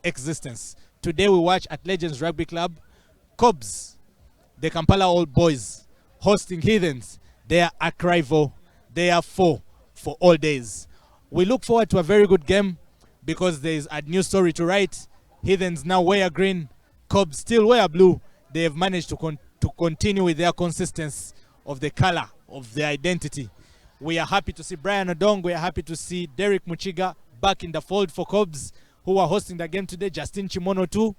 existence. Today we watch at Legends Rugby Club, Cobs, the Kampala Old Boys, hosting Heathens. They are a rival. They are four for all days. We look forward to a very good game because there is a new story to write. Heathens now wear green, Cobs still wear blue. They have managed to continue with their consistency of the color of their identity. We are happy to see Brian Odong. We are happy to see Derek Muchiga back in the fold for Cobs, who are hosting the game today. Justin Chimono too.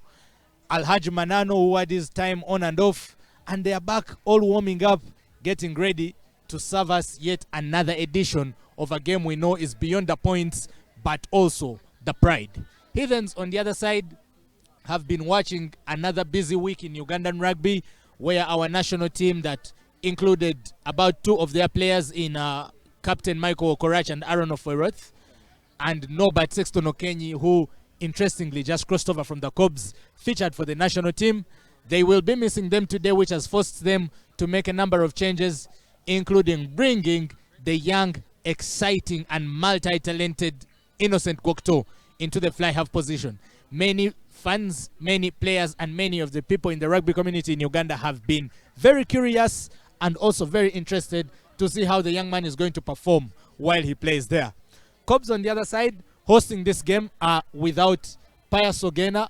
Alhaji Manano, who had his time on and off. And they are back all warming up, getting ready to serve us yet another edition of a game we know is beyond the points, but also the pride. Heathens, on the other side, have been watching another busy week in Ugandan rugby, where our national team that included about 2 of their players in Captain Michael Okorach and Aaron Ofoeroth, and Norbert Sexton Okenyi, who interestingly just crossed over from the Cobs, featured for the national team. They will be missing them today, which has forced them to make a number of changes, including bringing the young, exciting and multi-talented Innocent Gokto into the fly half position. Many fans, many players and many of the people in the rugby community in Uganda have been very curious and also very interested to see how the young man is going to perform while he plays there. Cobs on the other side, hosting this game, are without Pius Ogena,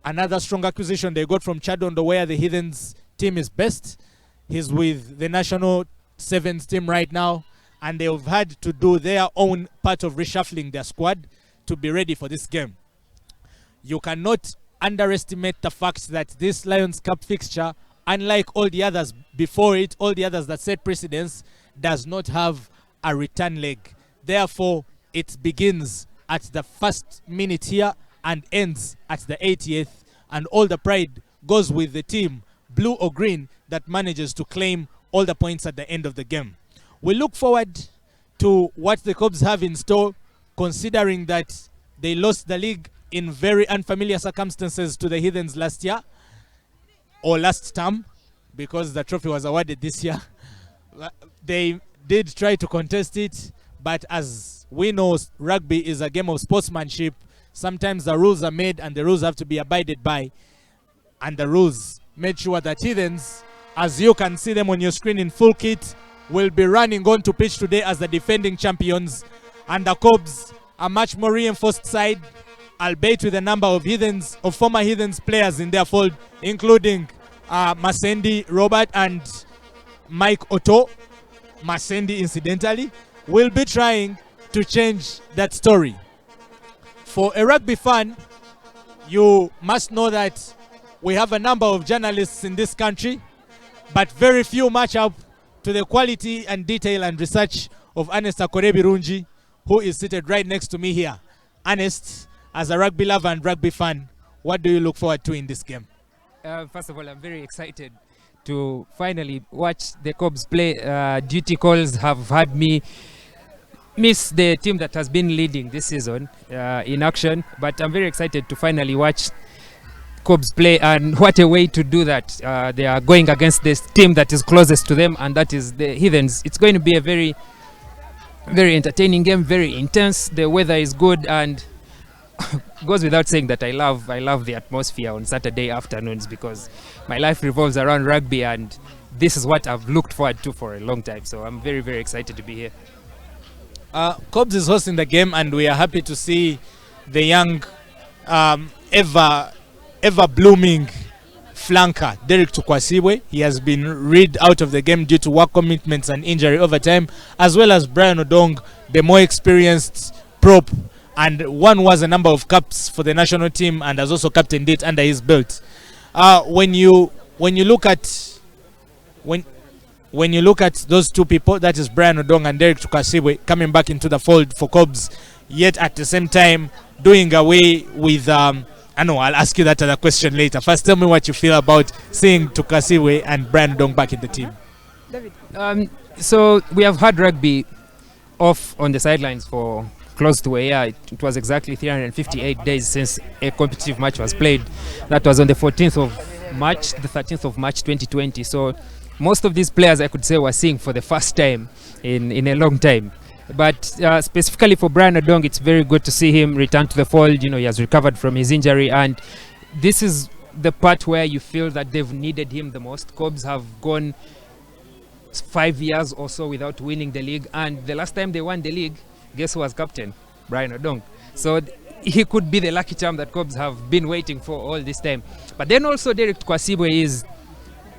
another strong acquisition they got from Chadondo, where the Heathens team is best. He's with the national sevens team right now, and they've had to do their own part of reshuffling their squad to be ready for this game. You cannot underestimate the fact that this Lions Cup fixture, unlike all the others before it, all the others that set precedence, does not have a return leg. Therefore, it begins at the first minute here and ends at the 80th, and all the pride goes with the team, blue or green, that manages to claim all the points at the end of the game. We look forward to what the Cobs have in store, considering that they lost the league in very unfamiliar circumstances to the Heathens last year, or last term, because the trophy was awarded this year. They did try to contest it, but as we know, rugby is a game of sportsmanship. Sometimes the rules are made and the rules have to be abided by, and the rules made sure that Heathens, as you can see them on your screen in full kit, will be running on to pitch today as the defending champions, and the Cobs, a much more reinforced side, albeit with a number of Heathens, of former Heathens players in their fold, including Masendi Robert and Mike Otto. Masendi, incidentally, will be trying to change that story. For a rugby fan, you must know that we have a number of journalists in this country, but very few match up to the quality and detail and research of Ernest Akorebirunji, who is seated right next to me here. Ernest, as a rugby lover and rugby fan, what do you look forward to in this game? First of all, I'm very excited to finally watch the Cobs play. Duty calls have had me miss the team that has been leading this season in action, but I'm very excited to finally watch Cobs play, and what a way to do that. They are going against this team that is closest to them, and that is the Heathens. It's going to be a very, very entertaining game, very intense. The weather is good, and goes without saying that I love the atmosphere on Saturday afternoons, because my life revolves around rugby, and this is what I've looked forward to for a long time. So I'm very, very excited to be here. Cobs is hosting the game, and we are happy to see the young, ever blooming flanker Derek Tukwasiwe. He has been read out of the game due to work commitments and injury over time, as well as Brian Odong, the more experienced prop, and one was a number of caps for the national team and has also captained it under his belt. When you look at those two people, that is Brian Odong and Derek Tukwasiwe, coming back into the fold for Cobs, yet at the same time doing away with I know I'll ask you that other question later. First, tell me what you feel about seeing Tukwasiwe and Brian Odong back in the team. David, so we have had rugby off on the sidelines for close to a year. It was exactly 358 days since a competitive match was played. That was on the 14th of March, the 13th of March 2020. So most of these players, I could say, were seeing for the first time in a long time. But specifically for Brian Odong, it's very good to see him return to the fold. He has recovered from his injury, and this is the part where you feel that they've needed him the most. Cobs have gone 5 years or so without winning the league, and the last time they won the league, guess who was captain? Brian Odong. So he could be the lucky charm that Cobs have been waiting for all this time. But then also Derek Kwasibwe is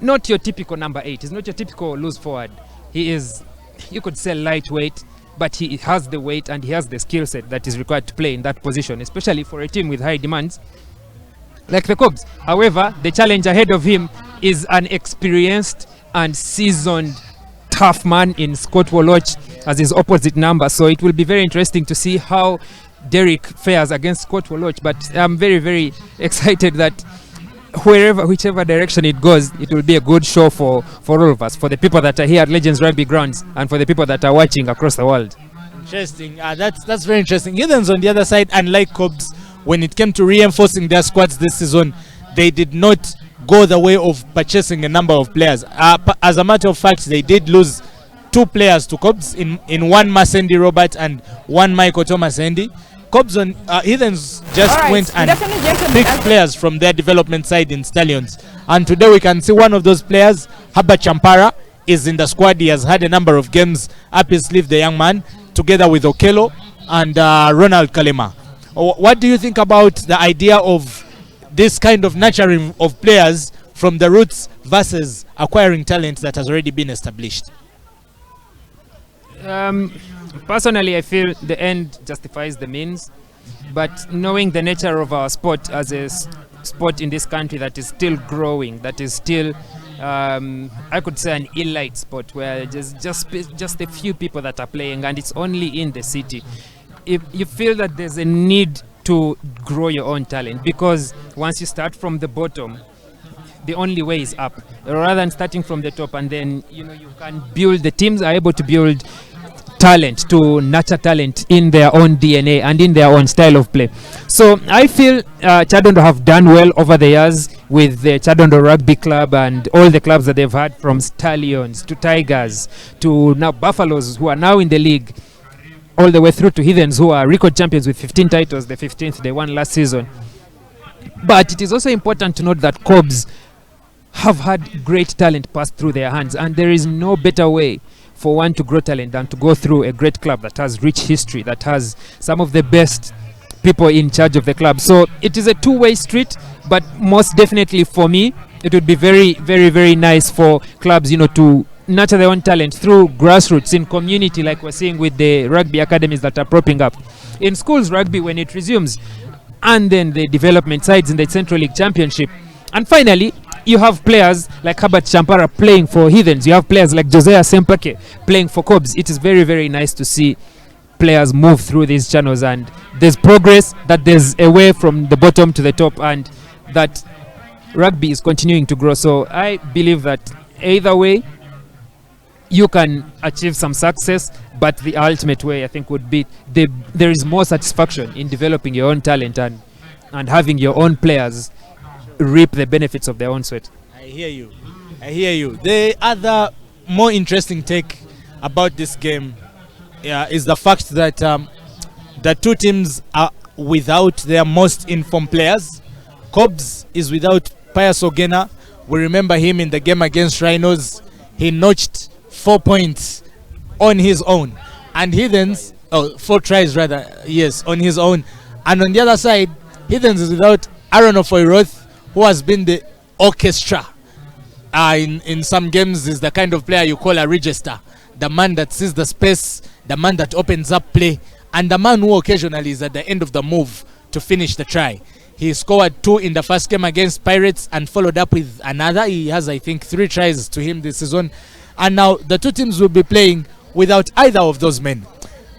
not your typical number 8. He's not your typical loose forward. He is, you could say, lightweight, but he has the weight and he has the skill set that is required to play in that position, especially for a team with high demands like the Cobs. However, the challenge ahead of him is an experienced and seasoned tough man in Scott Woloch as his opposite number. So it will be very interesting to see how Derek fares against Scott Woloch. But I'm very, very excited that whichever direction it goes, it will be a good show for all of us, for the people that are here at Legends Rugby Grounds and for the people that are watching across the world. Interesting. That's very interesting. Heathens, on the other side, unlike Cobs, when it came to reinforcing their squads this season, they did not go the way of purchasing a number of players. As a matter of fact, they did lose 2 players to Cobs in one Masendi Robert and one Michael Thomas Andy. Cobs on Heathens just went and picked players from their development side in Stallions, and today we can see one of those players, Herbert Champara, is in the squad. He has had a number of games up his sleeve, the young man, together with Okello and Ronald Kalema. What do you think about the idea of this kind of nurturing of players from the roots versus acquiring talent that has already been established? Personally, I feel the end justifies the means, but knowing the nature of our sport as a sport in this country that is still growing, that is still, I could say, an elite sport where just a few people that are playing, and it's only in the city. If you feel that there's a need to grow your own talent, because once you start from the bottom, the only way is up, rather than starting from the top, and then you can build. The teams are able to build talent, to nurture talent in their own DNA and in their own style of play. So I feel Chadondo have done well over the years with the Chadondo Rugby Club and all the clubs that they've had, from Stallions to Tigers to now Buffaloes, who are now in the league, all the way through to Heathens, who are record champions with 15 titles, the 15th they won last season. But it is also important to note that Cobs have had great talent pass through their hands, and there is no better way for one to grow talent than to go through a great club that has rich history, that has some of the best people in charge of the club. So it is a two-way street, but most definitely for me, it would be very, very, very nice for clubs, to nurture their own talent through grassroots in community, like we're seeing with the rugby academies that are propping up. In schools rugby, when it resumes, and then the development sides in the Central League Championship. And finally, you have players like Herbert Champara playing for Heathens. You have players like Josiah Sempake playing for Cobs. It is very, very nice to see players move through these channels, and there's progress, that there's a way from the bottom to the top, and that rugby is continuing to grow. So I believe that either way, you can achieve some success, but the ultimate way, I think, would be there is more satisfaction in developing your own talent and having your own players reap the benefits of their own sweat. I hear you. The other more interesting take about this game is the fact that the two teams are without their most informed players. Cobs is without Pius Ogena. We remember him in the game against Rhinos. He notched 4 points on his own, and Heathens, 4 tries rather, yes, on his own. And on the other side, Heathens is without Aaron Ofoiroth, who has been the orchestra. In some games is the kind of player you call a register, the man that sees the space, the man that opens up play, and the man who occasionally is at the end of the move to finish the try. He scored 2 in the first game against Pirates and followed up with another. He has, I think, 3 tries to him this season. And now the two teams will be playing without either of those men.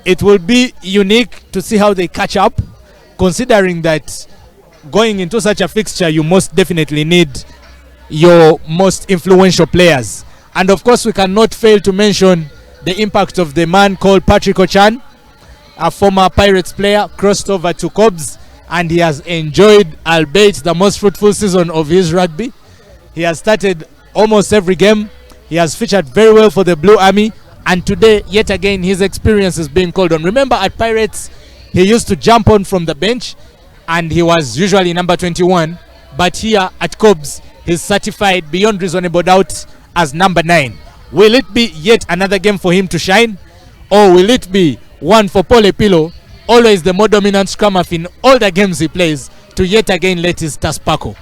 It will be unique to see how they catch up, considering that going into such a fixture, you most definitely need your most influential players. And of course, we cannot fail to mention the impact of the man called Patrick Ochan, a former Pirates player, crossed over to Cobs, and he has enjoyed, albeit the most fruitful season of his rugby. He has started almost every game. He has featured very well for the Blue Army, And today, yet again, his experience is being called on. Remember, at Pirates, he used to jump on from the bench, and he was usually number 21. But here at Cobs, he's certified beyond reasonable doubt as number 9. Will it be yet another game for him to shine? Or will it be one for Pole Pilo, always the more dominant scrum half in all the games he plays, to yet again let his stars sparkle?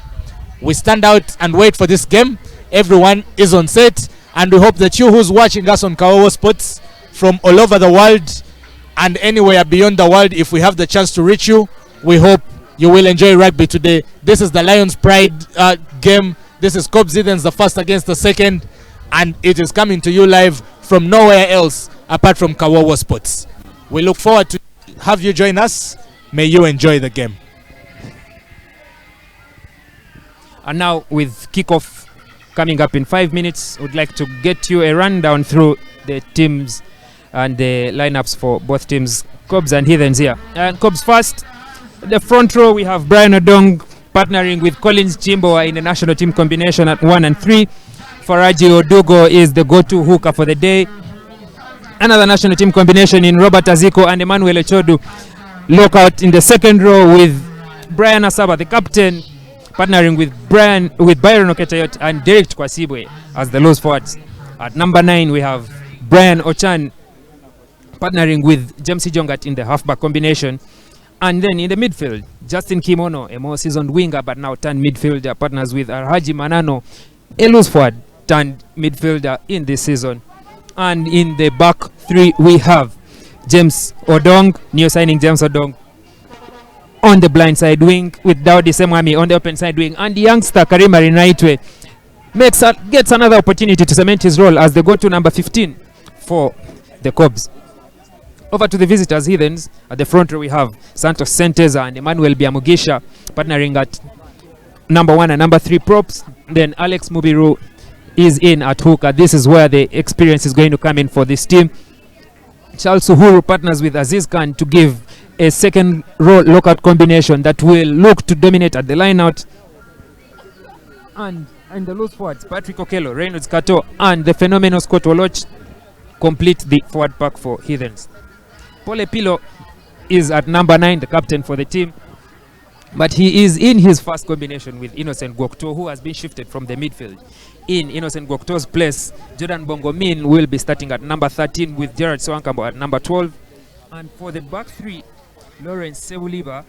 We stand out and wait for this game. Everyone is on set, and we hope that you who's watching us on Kawowo Sports from all over the world and anywhere beyond the world, if we have the chance to reach you, we hope you will enjoy rugby today. This is the Lions Pride game. This is Cobs Heathens, the first against the second, and it is coming to you live from nowhere else apart from Kawowo Sports. We look forward to have you join us. May you enjoy the game. And now, with kickoff coming up in 5 minutes, would like to get you a rundown through the teams and the lineups for both teams, Cobs and Heathens here. And Cobs first. The front row, we have Brian Odong partnering with Collins Chimboa in the national team combination at 1 and 3. Faraji Odugo is the go-to hooker for the day. Another national team combination in Robert Aziko and Emmanuel Echodu. Lockout in the second row with Brian Asaba, the captain, partnering with Byron Oketayot and Derek Kwasibwe as the loose forwards. At number 9, we have Brian Ochan partnering with James Jongat in the halfback combination. And then in the midfield, Justin Kimono, a more seasoned winger but now turned midfielder, partners with Arhaji Manano, a loose forward turned midfielder in this season. And in the back 3, we have James Odong, new signing James Odong, on the blind side wing, with Daudi Semwami on the open side wing, and the youngster Karima Rinaitwe gets another opportunity to cement his role as the go-to number 15 for the Cobs. Over to the visitors, Heathens. At the front row, we have Santos Senteza and Emmanuel Biamugisha partnering at number 1 and number 3 props. Then Alex Mubiru is in at hooker. This is where the experience is going to come in for this team. Charles Uhuru partners with Aziz Khan to give a second row lockout combination that will look to dominate at the line-out. And the loose forwards, Patrick Okello, Reynolds Kato, and the phenomenal Scott Oloch complete the forward pack for Heathens. Pole Pilo is at number 9, the captain for the team, but he is in his first combination with Innocent Gwokto, who has been shifted from the midfield. In Innocent Gwokto's place, Jordan Bongomin will be starting at number 13 with Gerard Swankambo at number 12. And for the back 3, Lawrence Sebuliba,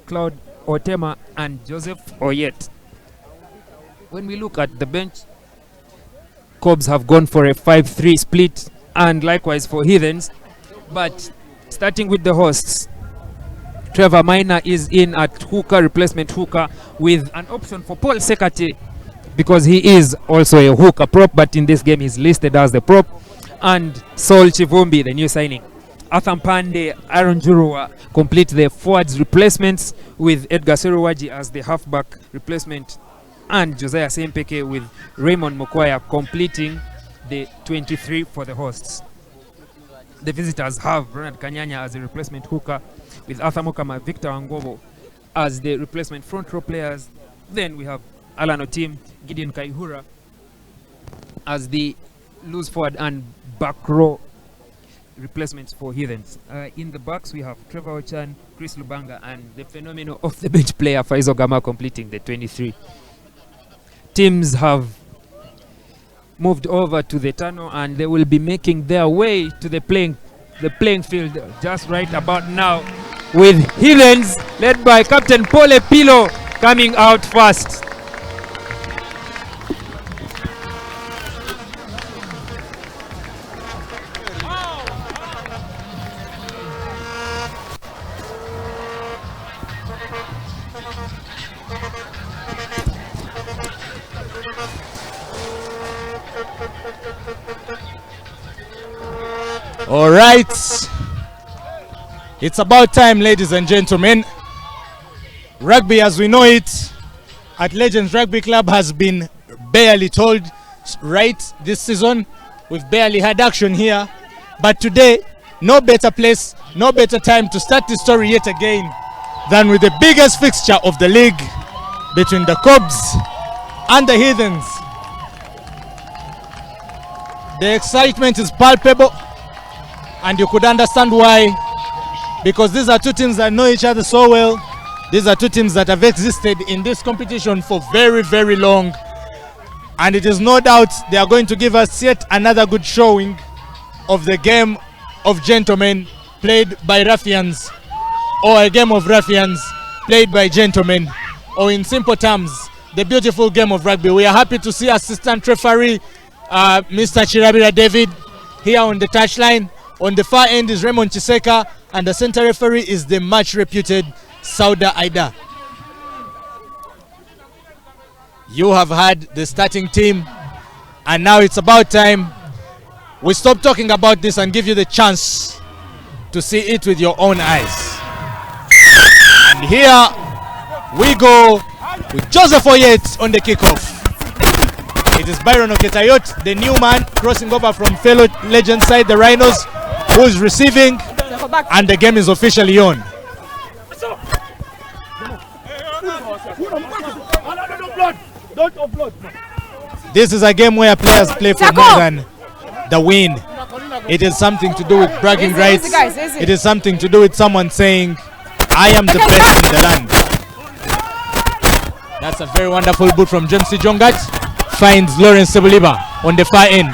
Claude Otema, and Joseph Oyet. When we look at the bench, Cobs have gone for a 5-3 split, and likewise for Heathens. But starting with the hosts, Trevor Minor is in at hooker, replacement hooker, with an option for Paul Sekate because he is also a hooker prop, but in this game he's listed as the prop. And Saul Chivumbi, the new signing. Atham Pande, Aaron Jurua complete the forwards replacements, with Edgar Seruwaji as the halfback replacement, and Josiah Sempeke with Raymond Mokwaya completing the 23 for the hosts. The visitors have Ronald Kanyanya as the replacement hooker, with Arthur Mokama, Victor Angobo as the replacement front row players. Then we have Alan Otim, Gideon Kaihura as the loose forward and back row replacements for Heathens. In the backs, we have Trevor Ochan, Chris Lubanga, and the phenomenal off the bench player Faizo Gama completing the 23. Teams have moved over to the tunnel, and they will be making their way to the playing field just right about now, with Heathens led by Captain Pole Pilo coming out first. All right, it's about time, ladies and gentlemen. Rugby as we know it at Legends Rugby Club has been barely told right this season. We've barely had action here, but today, no better place, no better time to start the story yet again than with the biggest fixture of the league between the Cobs and the Heathens. The excitement is palpable, and you could understand why, because these are two teams that know each other so well. These are two teams that have existed in this competition for very, very long, and it is no doubt they are going to give us yet another good showing of the game of gentlemen played by ruffians, or a game of ruffians played by gentlemen, or in simple terms, the beautiful game of rugby. We are happy to see assistant referee Mr. Chirabira David here on the touchline. On the far end is Raymond Chiseka, and the center referee is the much reputed Sauda Aida. You have had the starting team, and now it's about time we stop talking about this and give you the chance to see it with your own eyes. And here we go with Joseph Oyet on the kickoff. It is Byron Oketayot, the new man, crossing over from fellow legend side, the Rhinos, who is receiving, and the game is officially on. This is a game where players play for more than the win. It is something to do with bragging rights. It is something to do with someone saying, I am the best in the land. That's a very wonderful boot from James C. Jongat. Finds Lawrence Sebuliba on the far end.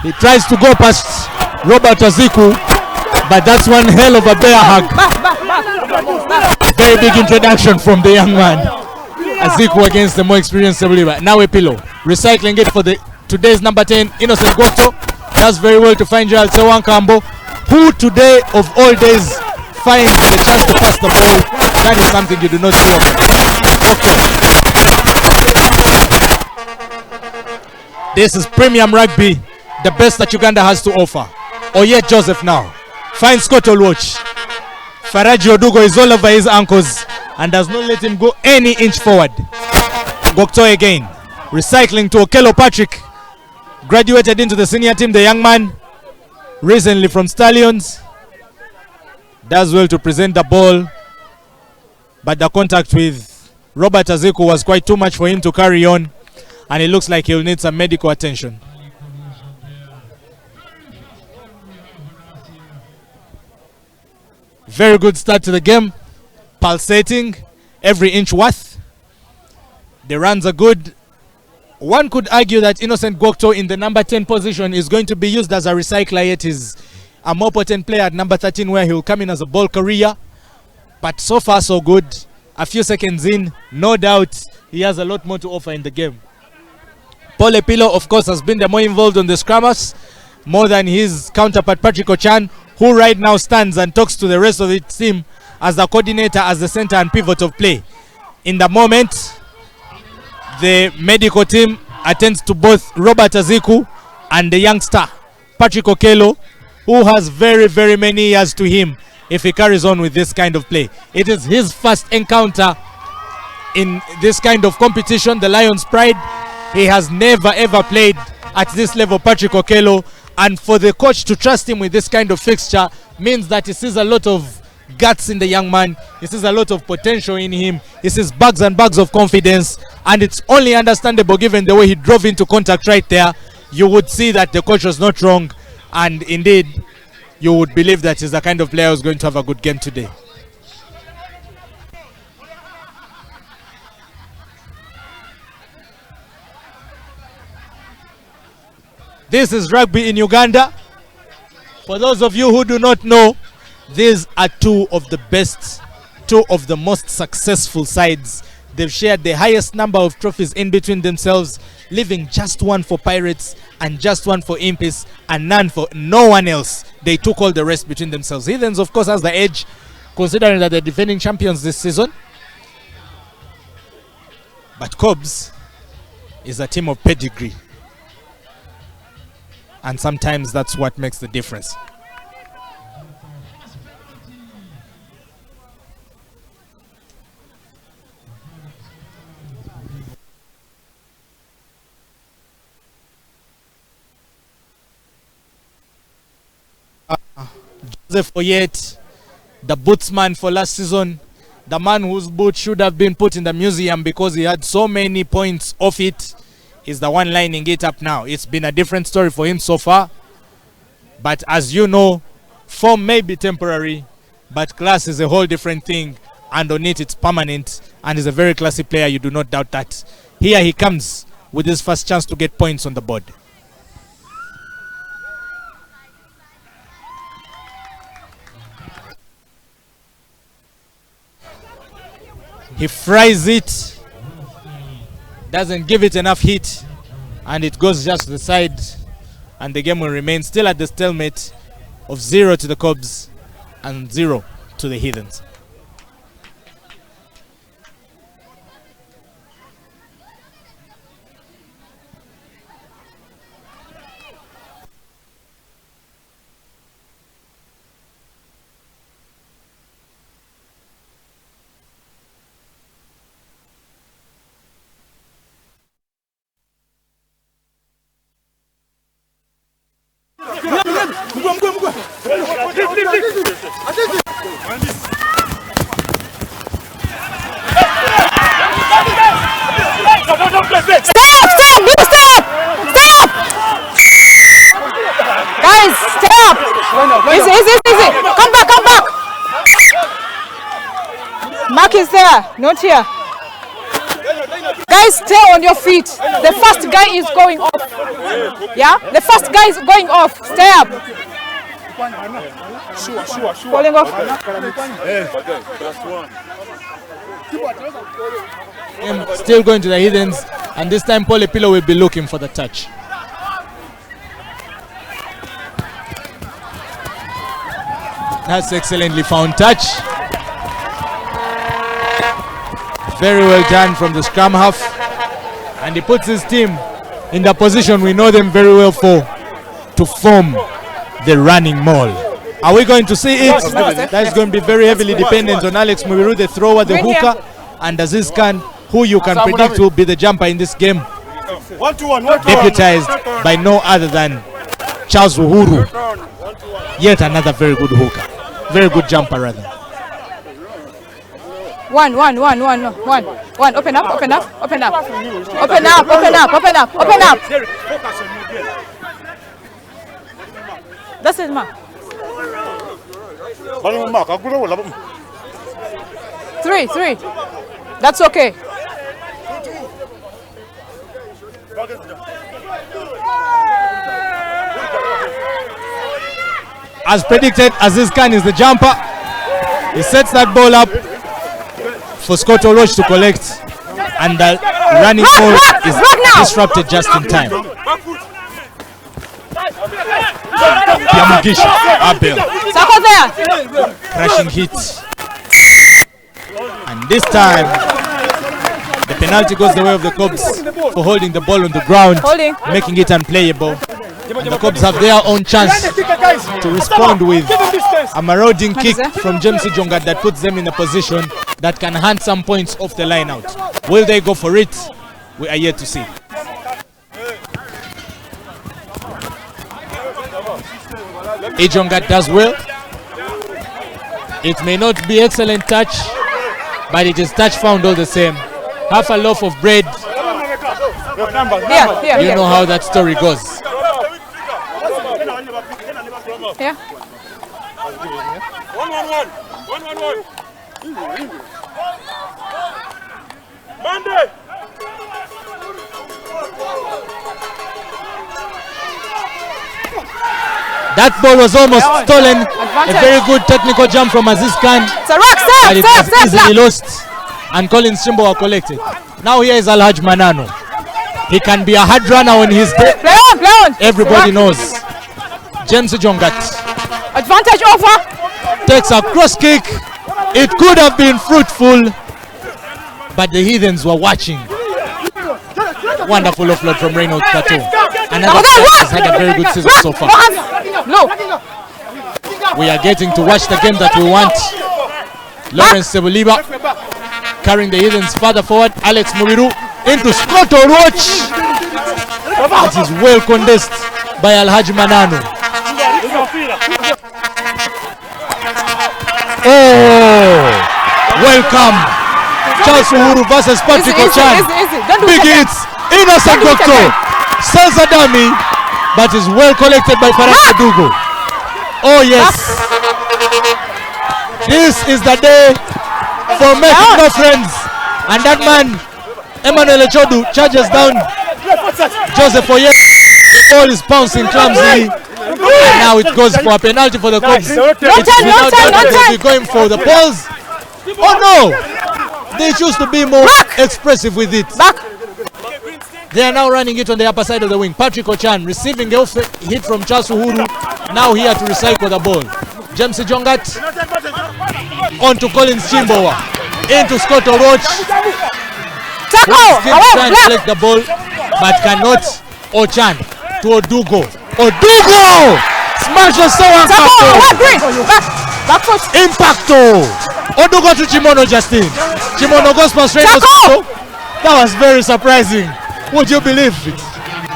He tries to go past Robert Aziku, but that's one hell of a bear hug. Very big introduction from the young man. Aziku against the more experienced Sebuliba. Now a pillow. Recycling it for the today's number 10, Innocent Gwokto. Does very well to find Gerald Sewan Kambo, who today of all days finds the chance to pass the ball. That is something you do not see often. This is premium rugby, the best that Uganda has to offer. Oyet Joseph now finds Scott Olwatch. Faraji Odugo is all over his ankles and does not let him go any inch forward. Gwokto again, recycling to Okello Patrick. Graduated into the senior team, the young man, recently from Stallions. Does well to present the ball, but the contact with Robert Aziku was quite too much for him to carry on, and it looks like he'll need some medical attention. Very good start to the game, pulsating, every inch worth. The runs are good. One could argue that Innocent Gwokto in the number 10 position is going to be used as a recycler, yet is a more potent player at number 13, where he will come in as a ball carrier. But so far so good. A few seconds in, no doubt he has a lot more to offer in the game. Paul Epilo, of course, has been the more involved on the scrummers, more than his counterpart Patrick Ochan, who right now stands and talks to the rest of the team as the coordinator, as the center and pivot of play. In the moment, the medical team attends to both Robert Aziku and the youngster Patrick Okello, who has very, very many years to him if he carries on with this kind of play. It is his first encounter in this kind of competition, the Lions' Pride. He has never ever played at this level, Patrick Okello, and for the coach to trust him with this kind of fixture means that he sees a lot of guts in the young man. He sees a lot of potential in him. He sees bags and bags of confidence, and it's only understandable given the way he drove into contact right there. You would see that the coach was not wrong, and indeed you would believe that he's the kind of player who's going to have a good game today. This is rugby in Uganda. For those of you who do not know, these are two of the best, two of the most successful sides. They've shared the highest number of trophies in between themselves, leaving just one for Pirates and just one for Impis and none for no one else. They took all the rest between themselves. Heathens, of course, has the edge, considering that they're defending champions this season. But Cobs is a team of pedigree, and sometimes that's what makes the difference. Joseph Oyet, the bootsman for last season, the man whose boot should have been put in the museum because he had so many points off it. is the one lining it up now. It's been a different story for him so far. But as you know, form may be temporary, but class is a whole different thing. And on it, it's permanent. And he's a very classy player. You do not doubt that. Here he comes with his first chance to get points on the board. He fries it, doesn't give it enough heat, and it goes just to the side, and the game will remain still at the stalemate of 0 to the Cobs and 0 to the Heathens. Guys, stay up. Easy. Come back. Mark is there, not here. Guys, stay on your feet. The first guy is going off. Yeah? The first guy is going off. Stay up. Falling off. Still going to the Heathens, and this time Pole Pillow will be looking for the touch. That's excellently found touch. Very well done from the scrum half, and he puts his team in the position we know them very well for, to form the running maul. Are we going to see it? That is going to be very heavily dependent on Alex Mubiru, the thrower, the hooker, and Aziz Khan, who you can predict will be the jumper in this game, deputized by no other than Charles Uhuru. Yet another very good hooker, very good jumper rather. One. Open up. That's it, ma. 3. That's okay. As predicted, Aziz Khan is the jumper. He sets that ball up for Scott Oroch to collect, and the running ball is disrupted just in time. Yamugisha, Abel, crashing hit, and this time the penalty goes the way of the Cobs for holding the ball on the ground, making it unplayable. And the Cobs have their own chance to respond with a marauding kick from James Jongat that puts them in a position that can hand some points off the line out. Will they go for it? We are yet to see. Jongat does well. It may not be excellent touch, but it is touch found all the same. Half a loaf of bread. You know how that story goes. Yeah. 1-1-1. Monday. That ball was almost stolen. A very good technical jump from Aziz Khan. But it was easily lost, and Collins Chimbo were collected. Now here is Alhaj Manano. He can be a hard runner on his day. Play on. Everybody knows. James Jongat. Advantage over. Takes a cross kick. It could have been fruitful, but the Heathens were watching. Wonderful offload from Reynolds Plateau. Another player has had a very good season so far. No. We are getting to watch the game that we want. Lawrence Sebuliba carrying the Heathens further forward. Alex Mubiru into Scott Oroch. It is well condensed by Alhaji Manano. Oh, welcome. Charles Uhuru versus Patrick Ochan. Big hits. Innocent Gokto sells a dummy, but is well collected by Faraji Odugo. Oh yes, this is the day for making no friends, and that man Emmanuel Echodu charges down Joseph Oyes. The ball is bouncing clumsily, and now it goes for a penalty for the Cubs. They'll be going for the balls. Oh no! They choose to be more expressive with it. They are now running it on the upper side of the wing. Patrick Ochan receiving a hit from Charles Uhuru. Now here to recycle the ball. James Jongat on to Collins Chimbowa. Into Scott Oroch. Still trying to collect the ball, but cannot. Ochan to Odugo. Odugo! Smashes someone. Impacto! Odugo to Chimono Justin. Chimono goes for straight to Scott. That was very surprising. Would you believe it?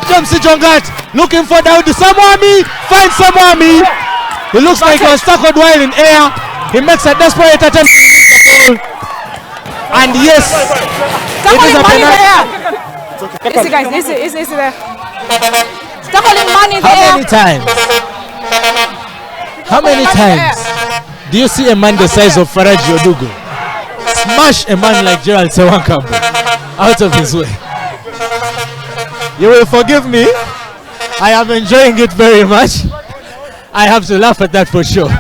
James Jongat looking for Daudi Samwami. Finds Samwami. He looks like he was tackled while in air. He makes a desperate attempt to reach the ball. And yes, it is a penalty. Easy guys, easy there. Tackling money there. How many times do you see a man the size of Faraji Odugo smash a man like Gerald Sewankambu out of his way? You will forgive me. I am enjoying it very much. I have to laugh at that for sure.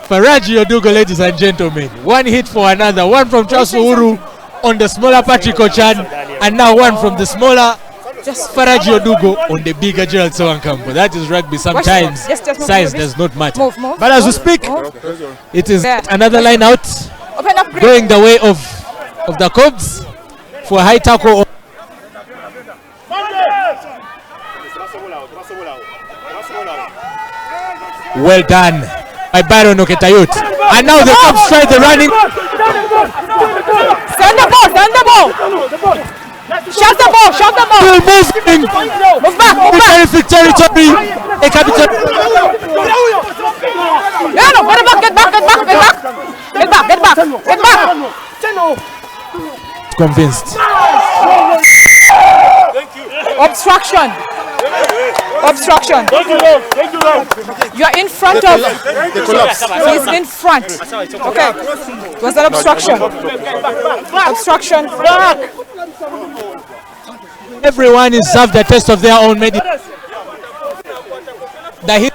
Faraji Odugo, ladies and gentlemen. One hit for another. One from Charles Uhuru on the smaller Patrick Ochan, and now one from the smaller Faraji Odugo on the bigger Gerald Sewankambu. That is rugby. Sometimes size does not matter. But as we speak, it is another line out going the way of the Cubs for a high tackle. Well done by Byron Oketayut. And now the Cubs try the running. Send the ball. Shut the ball. Still moving. Move back. Terrific territory. Get back. Convinced. Obstruction. You are in front of. He's in front. Okay. Was that obstruction? Everyone is served the test of their own medicine. The hit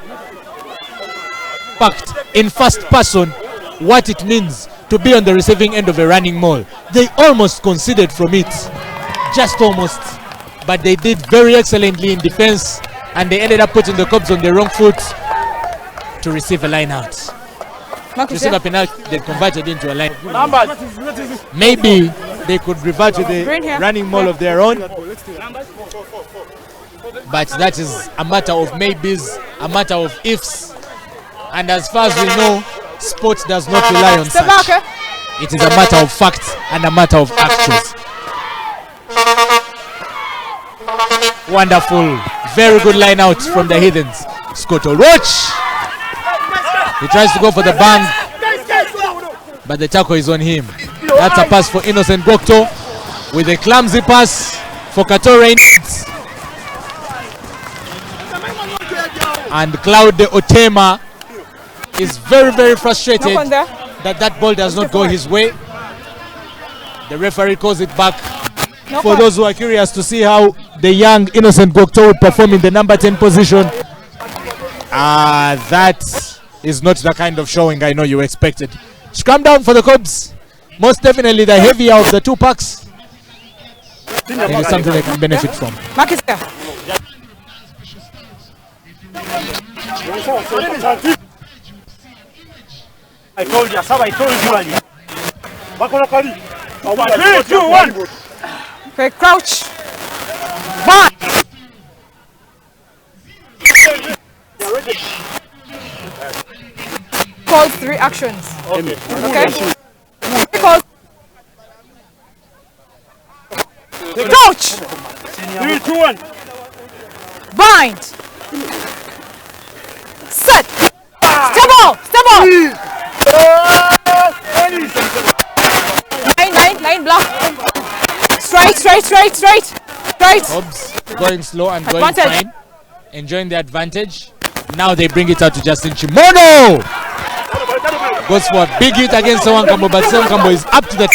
fact in first person what it means to be on the receiving end of a running maul. They almost conceded from it. Just almost. But they did very excellently in defense, and they ended up putting the Cubs on the wrong foot to receive a line out. To receive a penalty, they converted into a line. Maybe they could revert to the running maul of their own, but that is a matter of maybes, a matter of ifs, and as far as we know, sport does not rely on such. It is a matter of facts and a matter of actuals. Wonderful, very good line out from the Heathens. Scott Oroch. He tries to go for the bang, but the tackle is on him. That's a pass for Innocent Gokto with a clumsy pass for Kato Reynolds. And Claude Otema is very frustrated that ball does not go his way. The referee calls it back. For those who are curious to see how the young Innocent Gokto would perform in the number 10 position, that is not the kind of showing I know you expected. Scrum down for the Cubs. Most definitely the heavier of the two packs. It is something they can benefit from. I told you, I told you. 3, 2, 1. Okay, crouch. Back. Call 3 actions. Okay. Call. Crouch. 3, 2, 1. Bind. Set. Step ball. Line block. Straight. Straight. Cubs going slow and going Advantage. fine. Enjoying the advantage. Now they bring it out to Justin Chimono. Goes for a big hit against Sewankambo, but Sewankambo is up to the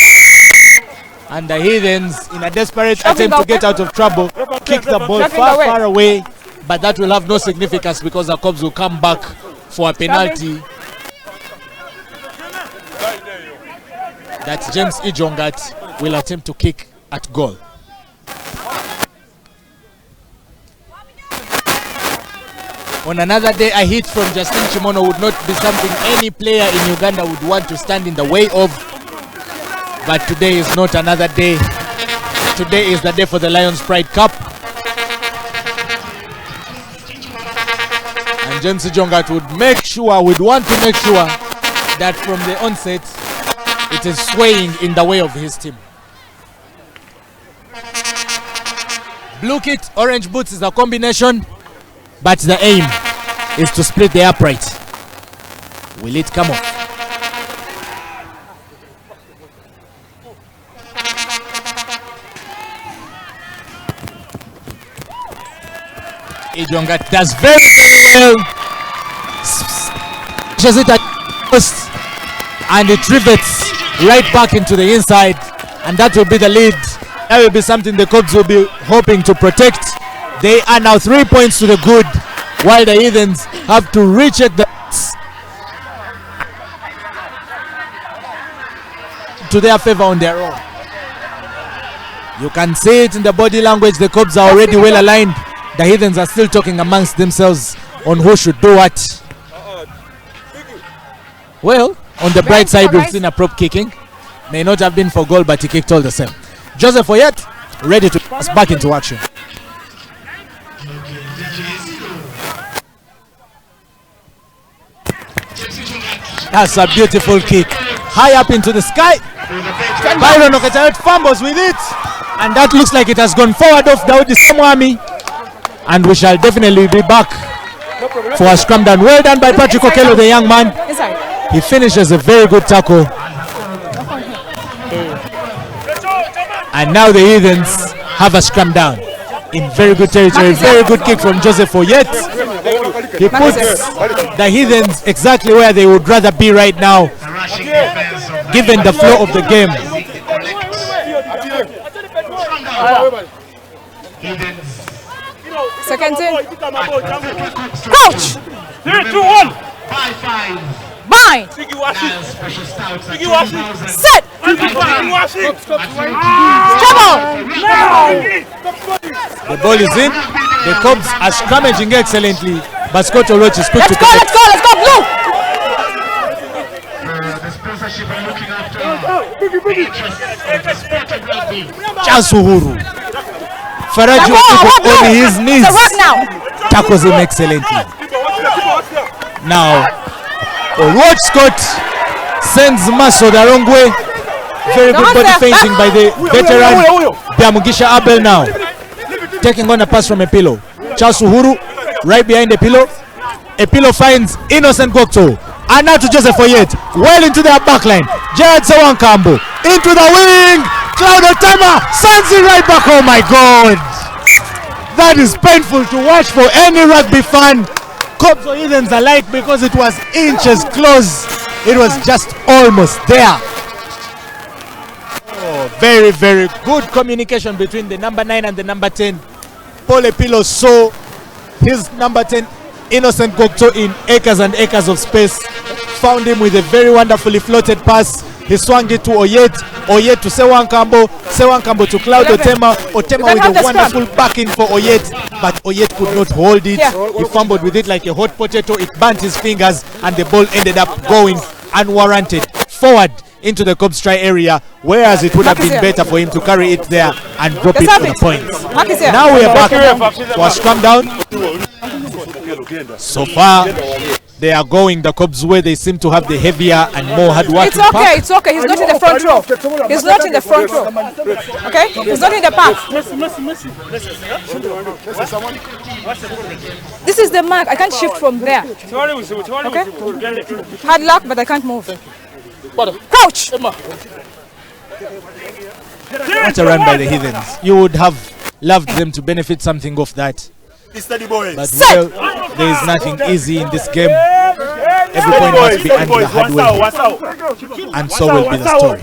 and the Heathens, in a desperate attempt to get out of trouble, kick the ball far away, but that will have no significance because the Cubs will come back for a penalty. That James Ijongat will attempt to kick at goal. On another day, a hit from Justin Chimono would not be something any player in Uganda would want to stand in the way of. But today is not another day. Today is the day for the Lions Pride Cup. And James Ijongat would want to make sure that from the onset, it is swaying in the way of his team. Blue kit, orange boots is a combination, but the aim is to split the upright. Will it come off? Ijongat does very well. Pushes it at post and it rivets right back into the inside, and that will be the lead. That will be something the Cubs will be hoping to protect. They are now 3 points to the good, while the Heathens have to reach it to their favor on their own. You can see it in the body language. The Cubs are already well aligned. The Heathens are still talking amongst themselves on who should do what. Well, on the bright side, we've seen a prop kicking. May not have been for goal, but he kicked all the same. Joseph Oyet ready to pass back into action. That's a beautiful kick. High up into the sky. Byron Okechayot fumbles with it. And that looks like it has gone forward off Daudi Samwami. And we shall definitely be back for a scrum down. Well done by Patrick Okello, the young man. He finishes a very good tackle. And now the Heathens have a scrum down in very good territory. Very good kick from Joseph Oyet. He puts the Heathens exactly where they would rather be right now, given the flow of the game. Second in. Coach! 3, 2, 1. Bind! Set! Trouble! The ball is in. The Cubs are scrummaging excellently, but Scott Oloch is quick to connect. Let's go, Blue! Charles Uhuru. Faraji on his knees. Tackles him excellently. Now, Oloch Scott sends Maso the wrong way. Very good body feinting by the veteran Biamugisha Abel now. Taking on a pass from Epilo. Charles Uhuru right behind Epilo. Epilo finds Innocent Gokto. And now to Joseph Oyet. Well into their backline. Jared Sewankambo. Into the wing. Cloud Otema sends it right back. Oh my God. That is painful to watch for any rugby fan. Cubs or Heathens alike, because it was inches close. It was just almost there. Oh, very, very good communication between the number 9 and the number 10. Paul Epilo saw his number 10, Innocent Gokto, in acres and acres of space. Found him with a very wonderfully floated pass. He swung it to Oyet. Oyet to Sewankambo. Sewankambo to Cloud Otema. Otema with a wonderful backing for Oyet. But Oyet could not hold it. He fumbled with it like a hot potato. It burnt his fingers. And the ball ended up going unwarranted forward into the Cubs try area. Whereas it would have been better for him to carry it there and drop it for the points. Now we are back for a scrum down. So far, they are going the Cubs way. They seem to have the heavier and more hard-working pack. It's okay. He's not in the front row. He's not in the front row. Okay? He's not in the pack. This is the mark. I can't shift from there. Okay? Hard luck, but I can't move. Coach! What a run by the Heathens. You would have loved them to benefit something off that. But well, there is nothing easy in this game. Every point must be earned the hard way. And so will be the story.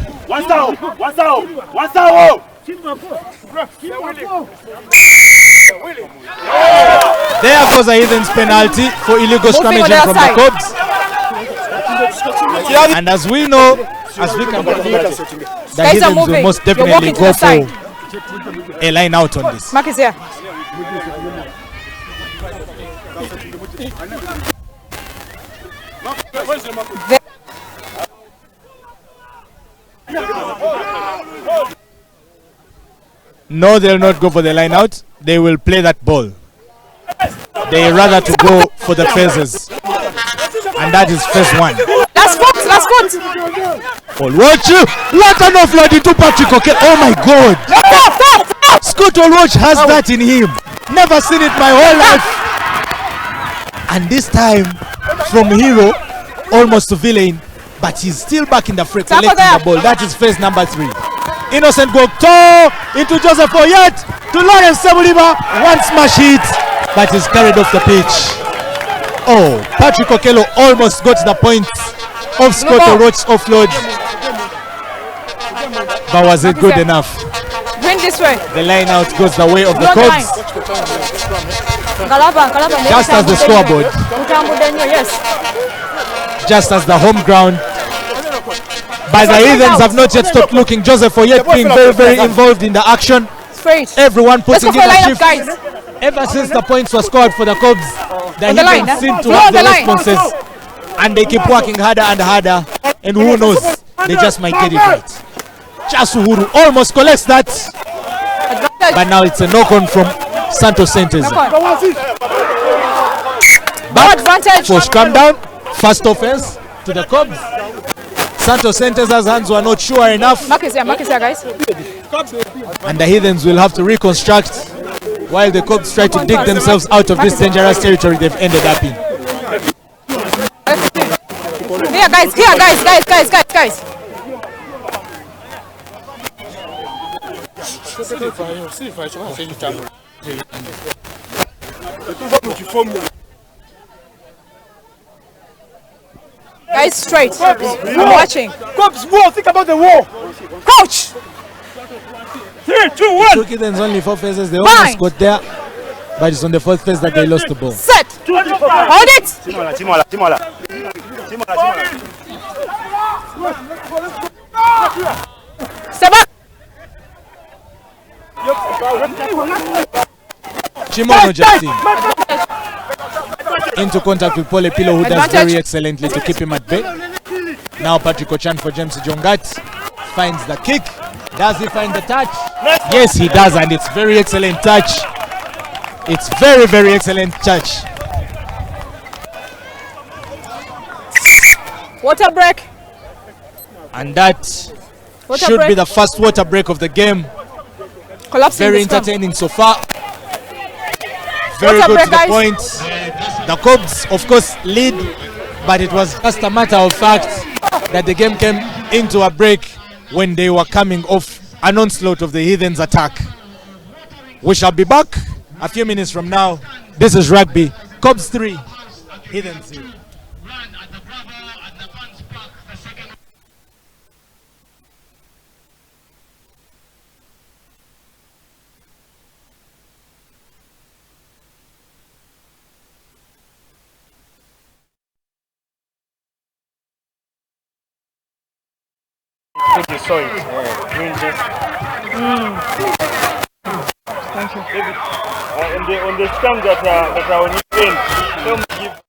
There goes a Heathens penalty for illegal scrummaging from the Cubs. And as we know, as we can predict, the Heathens will most definitely go for a line out on this. Mark is here. No, they'll not go for the line out. They will play that ball. They rather to go for the phases. And that is phase one. Last foot, last foot. Olwatch, what an offload into Patrick Oke. Oh my God. Scott Olwatch has that in him. Never seen it my whole life. And this time, from hero, almost to villain, but he's still back in the fray, collecting the ball. That is phase number 3. Innocent Gokto into Joseph Oyet to Lawrence Sebuliba. One smash hit, but he's carried off the pitch. Oh, Patrick Okello almost got the point of Scott Olwatch's offload. But was it good enough? Win this way. The line out goes the way of the Cubs. Just as the scoreboard. Yes. Just as the home ground. But the Heathens have not yet stopped looking. Joseph Oyet being very, very involved in the action. Straight. Everyone putting in a shift. Guys. Ever since the points were scored for the Cubs, the Heathens seem to have the responses. And they keep working harder and harder. And who knows, they just might get it right. Chasuhuru almost collects that. But now it's a knock-on from Santos Centers. Back for scrum down. First offense to the Cubs. Santos Centers' hands were not sure enough. Mark is here, guys. And the Heathens will have to reconstruct while the Cubs try to dig themselves out of this dangerous territory they've ended up in. Here, guys. Guys, straight. I'm watching. Cops, war. Think about the war. Coach! 3, 2, 1. Took Heathens only 4 phases. They almost got there. But it's on the 4th phase that they lost the ball. Set! Hold it! Step up! Chimono Justin into contact with Pole Pilo, who does very excellently to keep him at bay. Now Patrick Ochan for James Jongat finds the kick. Does he find the touch? Yes, he does, and it's very excellent touch. It's very, very excellent touch. Water break. And that should be the first water break of the game. Collapsing. Very entertaining so far. Very good to the point. The Cubs, of course, lead, but it was just a matter of fact that the game came into a break when they were coming off an onslaught of the Heathens attack. We shall be back a few minutes from now. This is rugby. Cubs 3, Heathens 0. Put the soil. Thank you. On the stamp that are on your end, give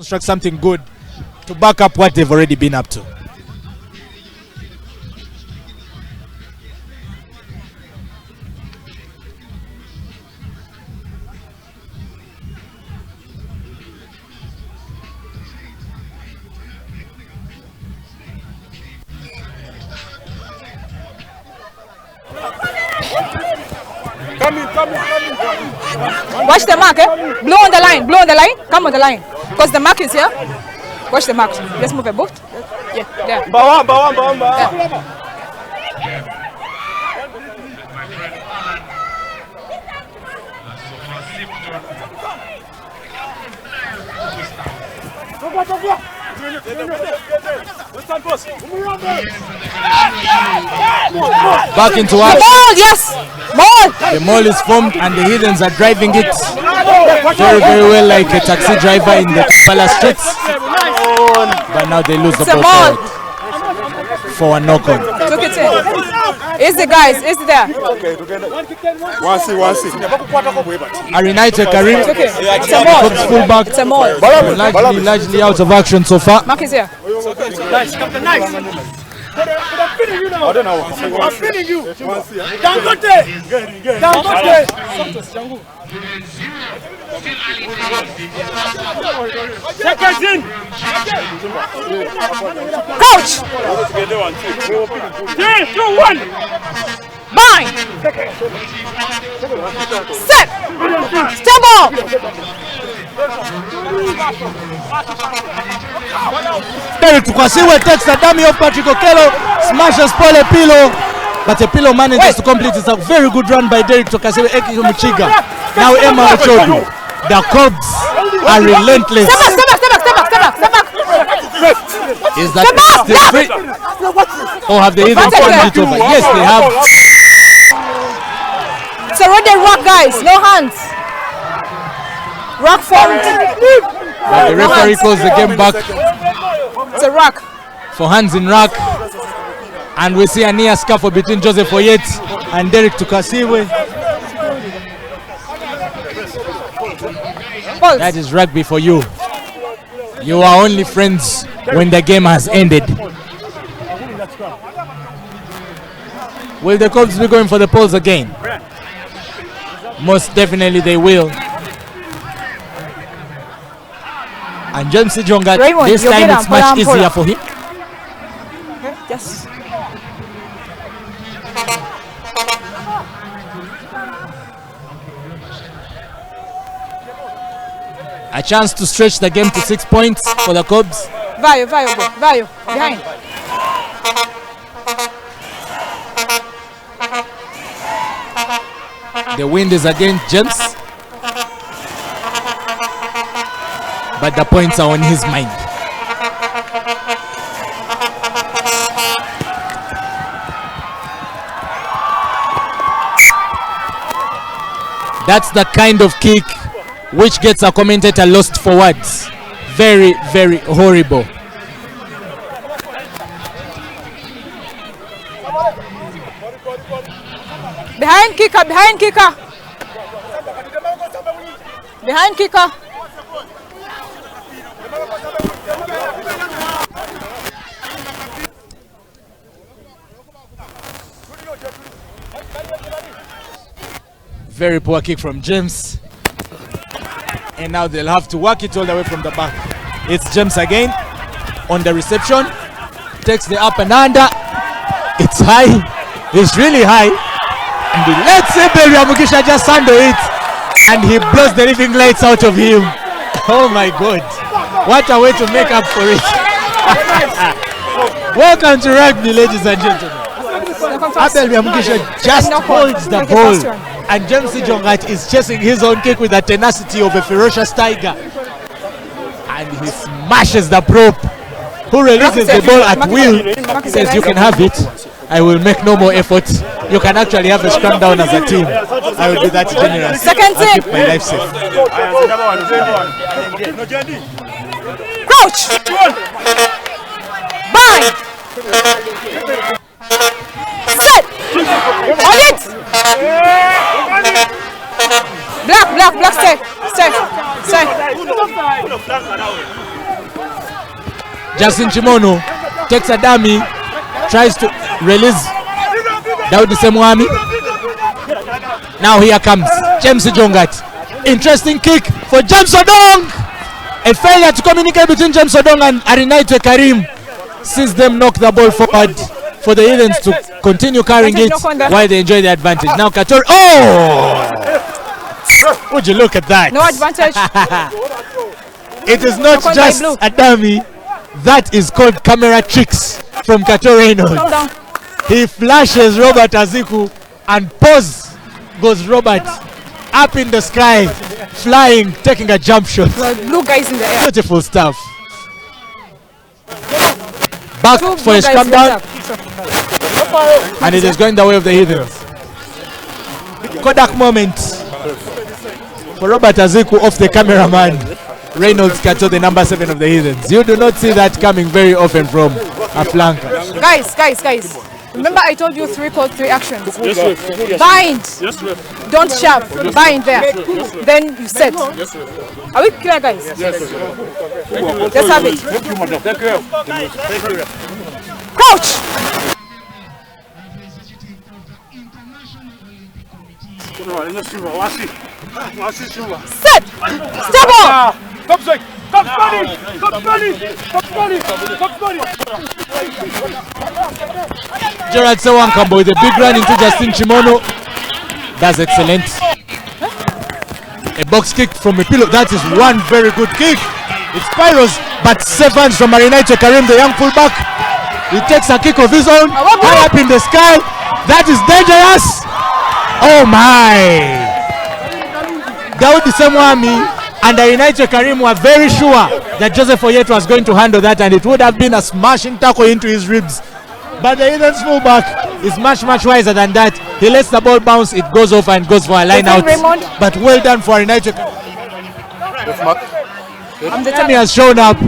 construct something good to back up what they've already been up to. Watch the mark, eh? Blow on the line, blow on the line. Come on the line. Because the mark is here. Watch the mark. Let's move a boat. Yeah, there. Yeah. Back into The action. ball, yes! Ball! The mall is formed and the Heathens are driving it very, very well, like a taxi driver in the Kampala streets. But now they lose the It's a ball ball. forward for a knock on. Took it in. Is the guys, is there? Arinaite Karim, Took it. It's a ball. Cubs fullback, It's a ball. largely out of action so far. Mark is here. Coach! 3, 2, 1. Bind! Set! Step ball! Derek Tukasiwe takes the dummy of Patrick Okello, smashes Paul Epilo, but Epilo manages to complete. It's a very good run by Derek Tukasiwe, Eki Muchiga. Now Emma Ochodu. The Cubs are relentless. Step back! Is that still free? Or have they even turned it over? Yes, they have. It's already a rock, guys. No hands. Rock formed. But the referee calls the game back It's a rock. for hands in rack. And we see a near scuffle between Joseph Oyet and Derek Tukasiwe. Balls. That is rugby for you. You are only friends when the game has ended. Will the Cubs be going for the polls again? Most definitely they will. And James Jonga, Raymond, this you time get it's him, much pull him, pull easier him. for him. Yes. A chance to stretch the game to 6 points for the Cubs. Value. Behind. The wind is against James, but the points are on his mind. That's the kind of kick which gets a commentator lost for words. Very, very horrible. Behind kicker. Behind kicker. Very poor kick from James. And now they'll have to work it all the way from the back. It's James again on the reception. Takes the up and under. It's high. It's really high. And he lets Ebel Yamukisha just handle it. And he blows the living lights out of him. Oh my God. What a way to make up for it. Welcome to rugby, ladies and gentlemen. Abel Yamukisha just holds the ball. And James Jongat is chasing his own kick with the tenacity of a ferocious tiger. And he smashes the prop, who releases the ball at will. Says, you can have it. I will make no more effort. You can actually have a scrum down as a team. I will be that generous. Second I'll team. keep my life safe. Crouch. Bind. Set. On it. Black, stay. Justin Chimono takes a dummy, tries to release Daudi Semwami. Now here comes James Jongat. Interesting kick for James Odong. A failure to communicate between James Odong and Arinaitwe Karim sees them knock the ball forward for the Heathens to continue carrying it while they enjoy the advantage. Now Katori. Oh! Would you look at that? No advantage. It is not just a dummy. That is called camera tricks from Katori. He flashes Robert Aziku and pause goes Robert up in the sky, flying, taking a jump shot. Blue guys in the air. Beautiful stuff. Back for a scrum down. And it is going the way of the Heathens. Kodak moment for Robert Aziku off the cameraman. Reynolds Kato, the number 7 of the Heathens. You do not see that coming very often from a flanker. Guys. Remember I told you 3 calls, 3 actions. Yes, sir. Bind. Yes, sir. Don't shove. Bind there. Yes, then you set. Yes, sir. Are we clear, guys? Yes, sir. Let's have it. Thank you, madam. Thank you. Thank you. Crouch. Set. Step up. Top side. Top body. Top body. Top body. Top body. Gerald Sewankambo with a big run into Justin Chimono. That's excellent. A box kick from a pillow. That is one very good kick. It spirals, but sevens from Arinaitwe Karim, the young fullback. He takes a kick of his own, high up in the sky. That is dangerous. Oh my! Daudi Semwami and Arinaitwe Karim were very sure that Joseph Oyet was going to handle that, and it would have been a smashing tackle into his ribs. But the Heathens fullback is much wiser than that. He lets the ball bounce, it goes off and goes for a line out. But well done for Arinaitwe. The time he has shown up.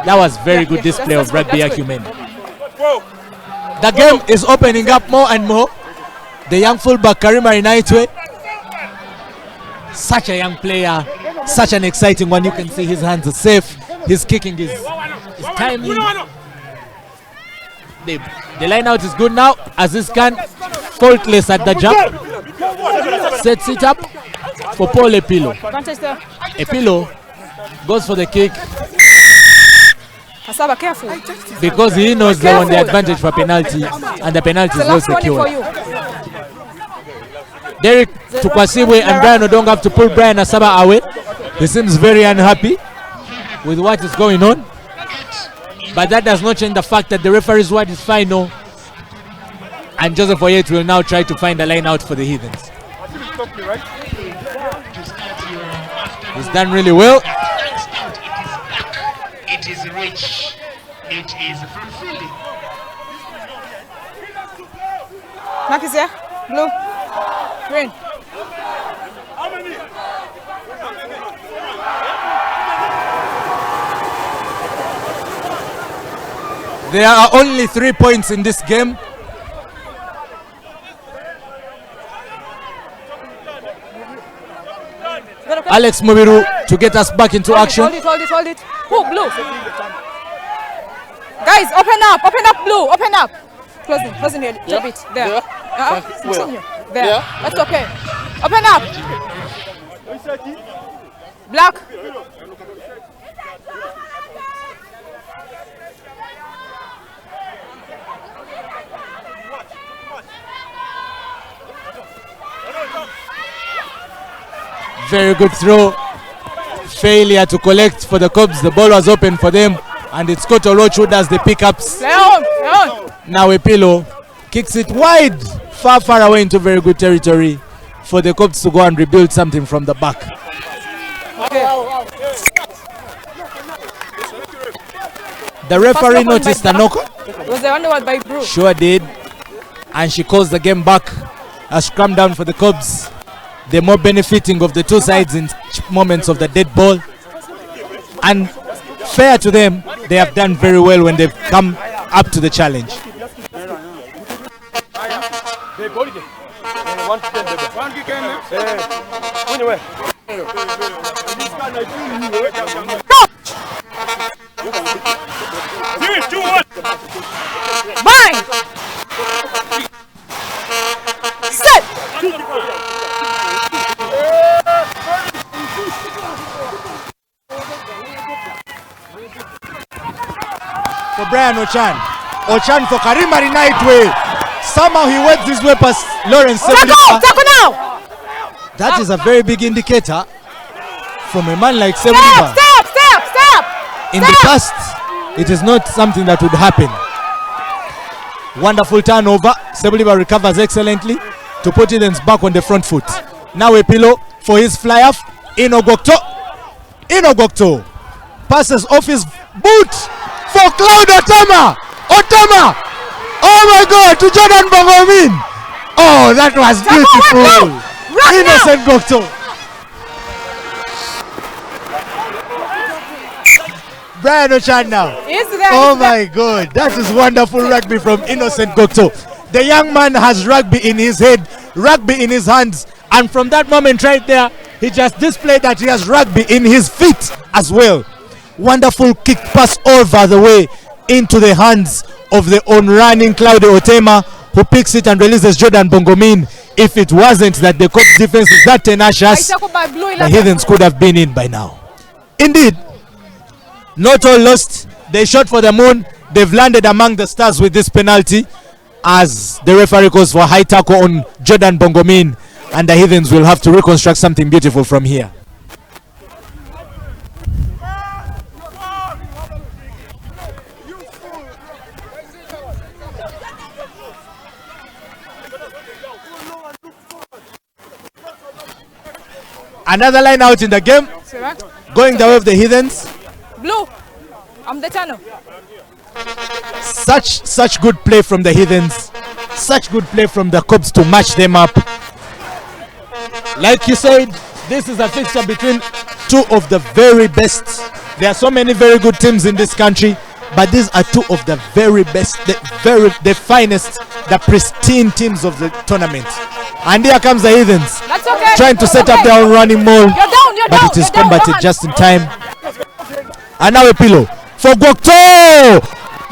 That was very good display of rugby acumen. The game is opening up more and more. The young fullback Karim Arinaitwe, such a young player, such an exciting one. You can see his hands are safe, his kicking is timely. The line out is good now. Azizkan faultless at the jump, sets it up for Paul Epilo. Epilo goes for the kick because he knows they want the advantage for penalty, and the penalty is well secured. Derek Tukwasibwe and Brian Odong have to pull Brian Asaba away. He seems very unhappy with what is going on, but that does not change the fact that the referee's word is final, and Joseph Oyet will now try to find a line out for the Heathens. He's done really well. It is rich. It is fulfilling. Mark is here. Blue. Green. There are only 3 points in this game. Alex Mubiru to get us back into action. Hold it. Who? Blue. Guys, open up, Blue, open up. Close in here, a bit. There. Continue. There. Yeah. That's okay. Open up. Black. Very good throw. Failure to collect for the Cubs. The ball was open for them, and it's Koto Roach who does the pickups. Leon. Now Epilo kicks it wide, far away into very good territory for the Cubs to go and rebuild something from the back. Okay. The referee noticed a knock. Was the only one by Bruce? Sure did. And she calls the game back. A scrum down for the Cubs. They're more benefiting of the two sides in moments of the dead ball. And fair to them, they have done very well when they've come up to the challenge. Bind. Set. For Brian Ochan. Ochan for Karim Arinaitwe. Somehow he went his way past Lawrence. Tackle now. That is a very big indicator from a man like Step. Sebuliba. Step. In the past, it is not something that would happen. Wonderful turnover. Sebuliba recovers excellently to put Heathens back on the front foot. Now a pillow for his fly-off. Inogokto passes off his boot for Cloud Otama. Oh my God, to Jordan Bongomin. Oh, that was beautiful. Innocent Gokto. Brian Ochan now. Oh my God, that is wonderful rugby from Innocent Gokto. The young man has rugby in his head, rugby in his hands, and from that moment right there, he just displayed that he has rugby in his feet as well. Wonderful kick pass over the way into the hands of the on-running Claudio Otema, who picks it and releases Jordan Bongomin. If it wasn't that the Cops defense is that tenacious, the Heathens could have been in by now. Indeed, not all lost. They shot for the moon. They've landed among the stars with this penalty, as the referee calls for high tackle on Jordan Bongomin, and the Heathens will have to reconstruct something beautiful from here. Another line out in the game, going the way of the Heathens. Blue, I'm the channel. Such good play from the Heathens, such good play from the Cubs to match them up. Like you said, this is a fixture between two of the very best. There are so many very good teams in this country, but these are two of the very best, the finest, the pristine teams of the tournament. And here comes the Heathens, trying to set up their own running mall, but it is combated just in time. And now a pillow for Gokto.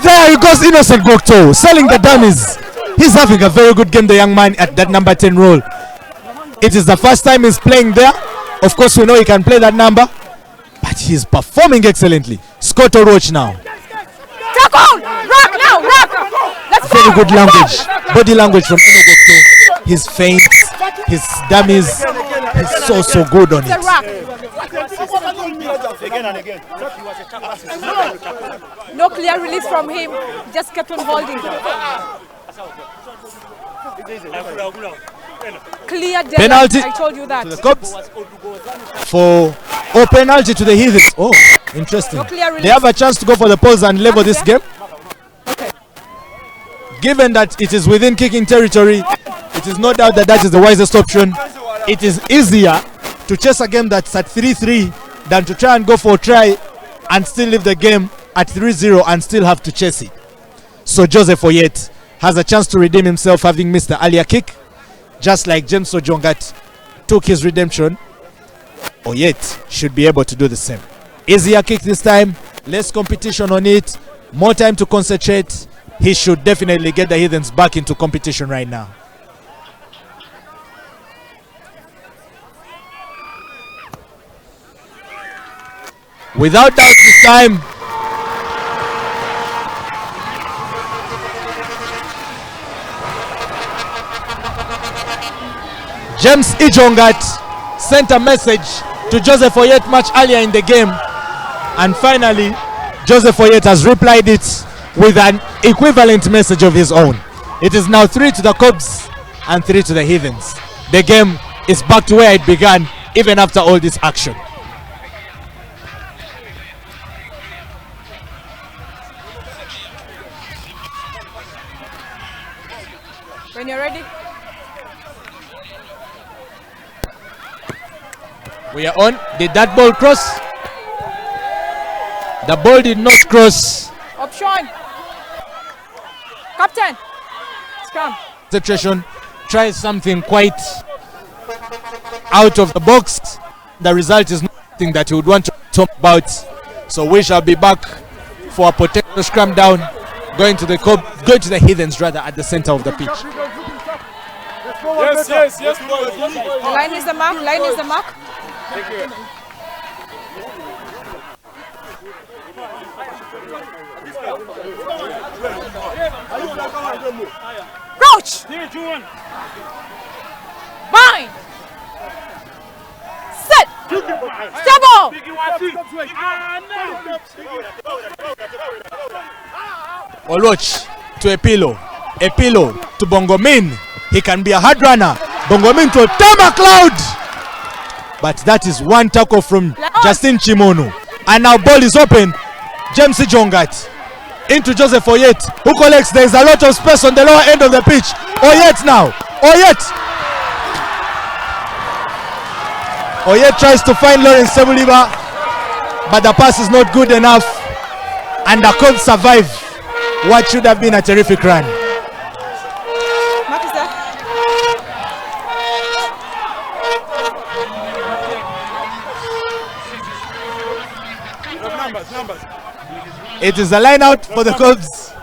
There he goes, Innocent Gokto, selling the dummies. He's having a very good game, the young man at that number 10 role. It is the first time he's playing there. Of course, we know he can play that number, but he's performing excellently. Scott Oroch now. Very good language, body language from Inogokto. His feints, his dummies, he's so good on it. No clear release from him, just kept on holding. Clear penalty. I told you that. To the Cubs for penalty to the Heathens. Oh, interesting. No clear they have a chance to go for the poles and level this game. Okay. Given that it is within kicking territory, it is no doubt that that is the wisest option. It is easier to chase a game that's at 3-3 than to try and go for a try and still leave the game at 3-0 and still have to chase it. So Joseph Oyet has a chance to redeem himself, having missed the earlier kick, just like James Ojongat took his redemption. Oyet should be able to do the same. Easier kick this time, less competition on it, more time to concentrate. He should definitely get the Heathens back into competition right now. Without doubt this time, James Ijongat sent a message to Joseph Oyet much earlier in the game, and finally Joseph Oyet has replied it with an equivalent message of his own. It is now 3 to the Cubs and 3 to the Heathens. The game is back to where it began, even after all this action. When you're ready. We are on. Did that ball cross? The ball did not cross. Option. Captain. Scrum. Concentration. Try something quite out of the box. The result is nothing that you would want to talk about. So we shall be back for a potential scrum down. going to the Heathens rather at the center of the pitch. Yes, boys. The line is the mark. Line is the mark. Thank you. Crouch. Bind. Set. Step on. Oloch to Epilo to Bongomin. He can be a hard runner. Bongomin to Tama Cloud. But that is one tackle from Justin Chimono. And now ball is open. James Jongat into Joseph Oyet, who collects. There is a lot of space on the lower end of the pitch. Oyet now. Oyet tries to find Lawrence Sebuliba, but the pass is not good enough. And the Cubs survive what should have been a terrific run. It is a line out for the Cubs.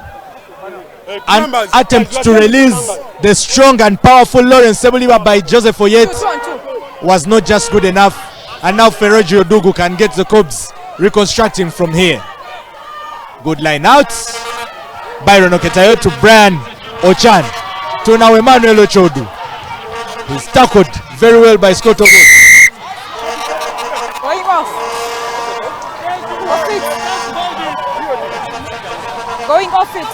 An attempt to release the strong and powerful Lawrence Sebuliba by Joseph Oyet was not just good enough. And now Ferroji Odugu can get the Cubs reconstructing from here. Good line out. Byron Oketayo to Brian Ochan. To now Emmanuel Ochodu. He's tackled very well by Scott Ogo. Going off. Going off it.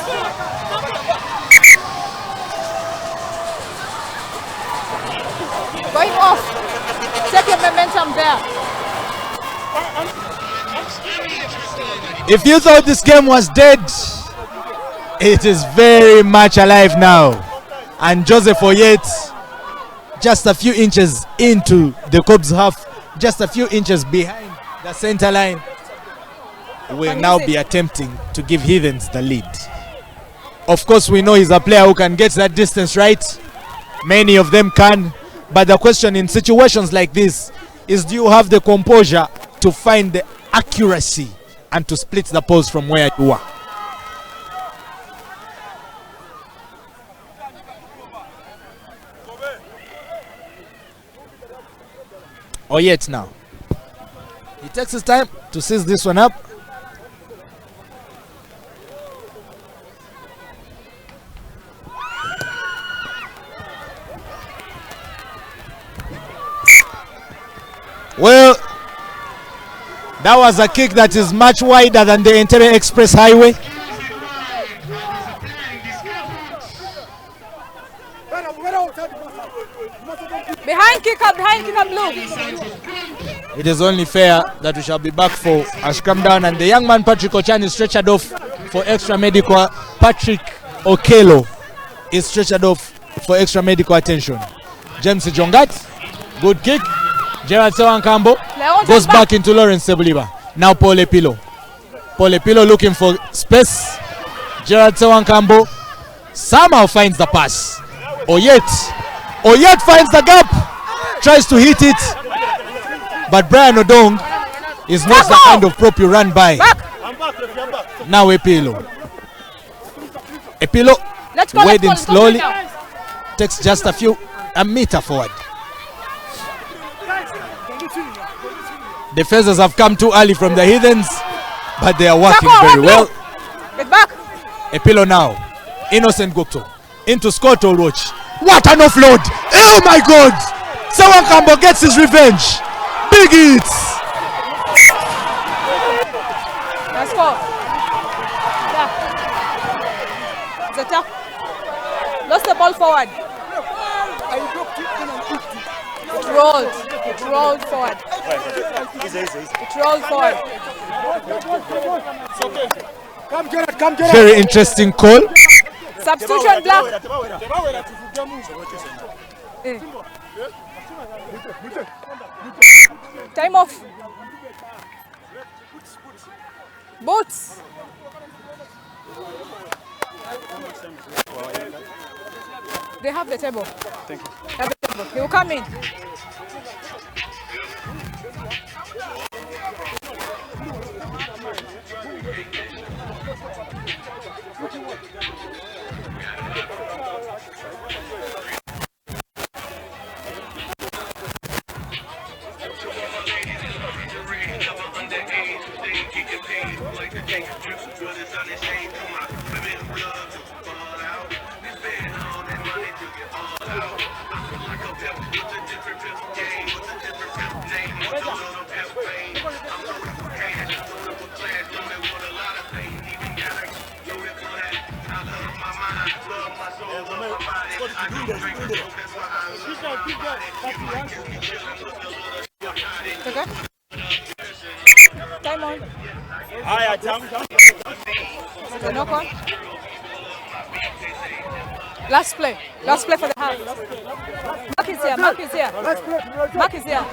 Going off. Take your momentum there. If you thought this game was dead, it is very much alive now. And Joseph Oyet, just a few inches into the Cubs half, just a few inches behind the center line, will now be attempting to give Heathens the lead. Of course, we know he's a player who can get that distance right. Many of them can. But the question in situations like this is, do you have the composure to find the accuracy and to split the post from where you are? Oyet now. He takes his time to seize this one up. Well, that was a kick that is much wider than the Entebbe Express Highway. Behind kicker blue. It is only fair that we shall be back for a scrum down, and the young man Patrick Ochan is stretchered off for extra medical. Patrick Okelo is stretchered off for extra medical attention. James Jongat, good kick. Gerald Sewankambo goes back into Lawrence Sebuliba. Now Paul Epilo looking for space. Gerald Sewankambo somehow finds the pass. Oyet finds the gap, tries to hit it, but Brian Odong is not the kind of prop you run by. Now Epilo wading slowly, takes just a meter forward. The Feathers have come too early from the Heathens, but they are working very well. Get back. Epilo now. Innocent Gokto. Into Scott Oroch. What an offload! Oh my God! Sewankambo gets his revenge. Big hits. Let's go. Yeah. Zeta. Lost the ball forward. It rolled forward. It rolled forward. Very interesting call. Substitution black. Time off. Boots. They have the table. Thank you. They have the table. They will come in. Okay. Time on. The knock on. Last play for the half. Mark is here. Mark is here. Mark is here.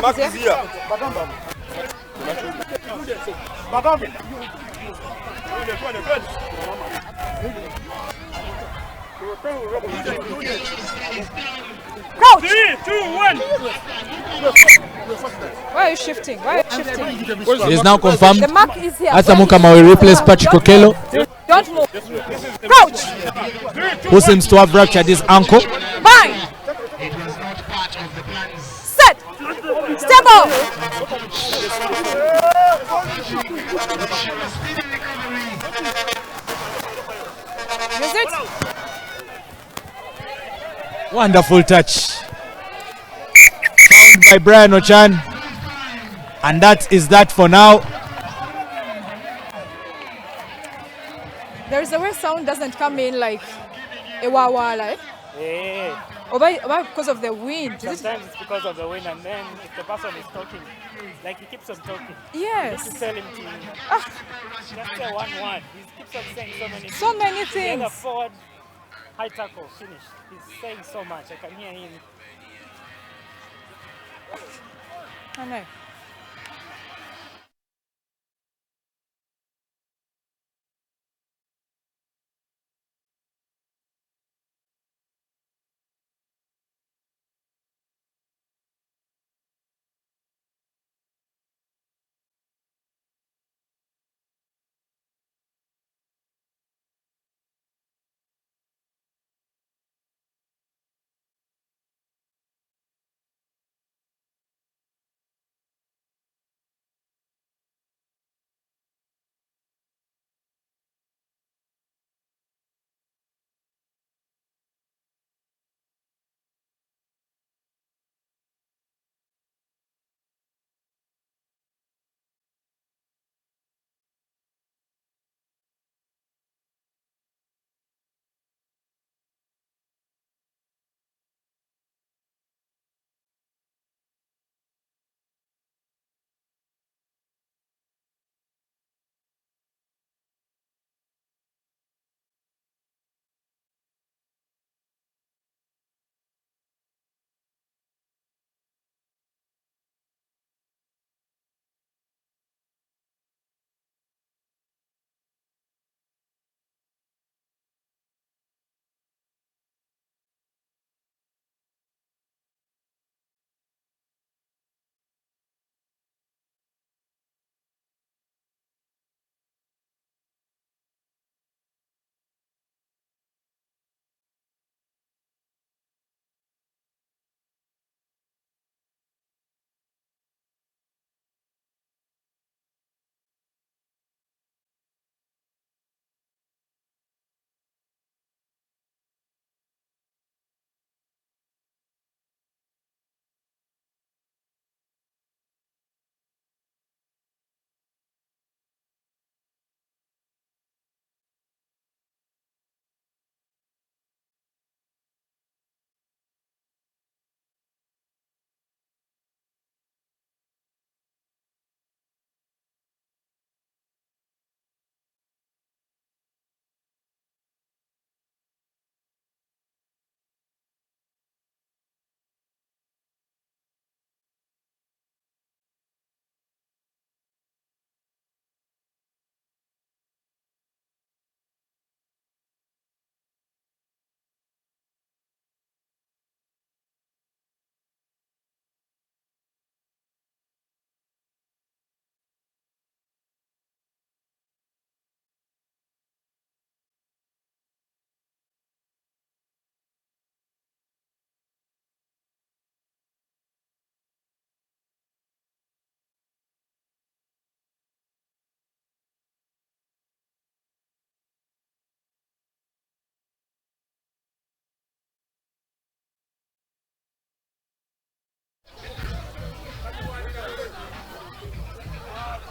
Mark is here. Crouch! 3, 2, 1. Why are you shifting? It is now confirmed. The mark is here. Asamukama will replace Patrick Okello, Don't move. Crouch! who seems to have ruptured his ankle. Bind! It was not part of the plans. Set! Step off! Speedy recovery. Use it. Wonderful touch. Found by Brian Ochan. And that is that for now. There is a way sound doesn't come in like a wah-wah, like. Yeah. Or because of the wind. Sometimes it's because of the wind, and then if the person is talking, like he keeps on talking. Yes. You tell him to just say 1-1. He keeps on saying so many things. So many The other things. forward, high tackle, finish. He's saying so much. I can hear him. I know.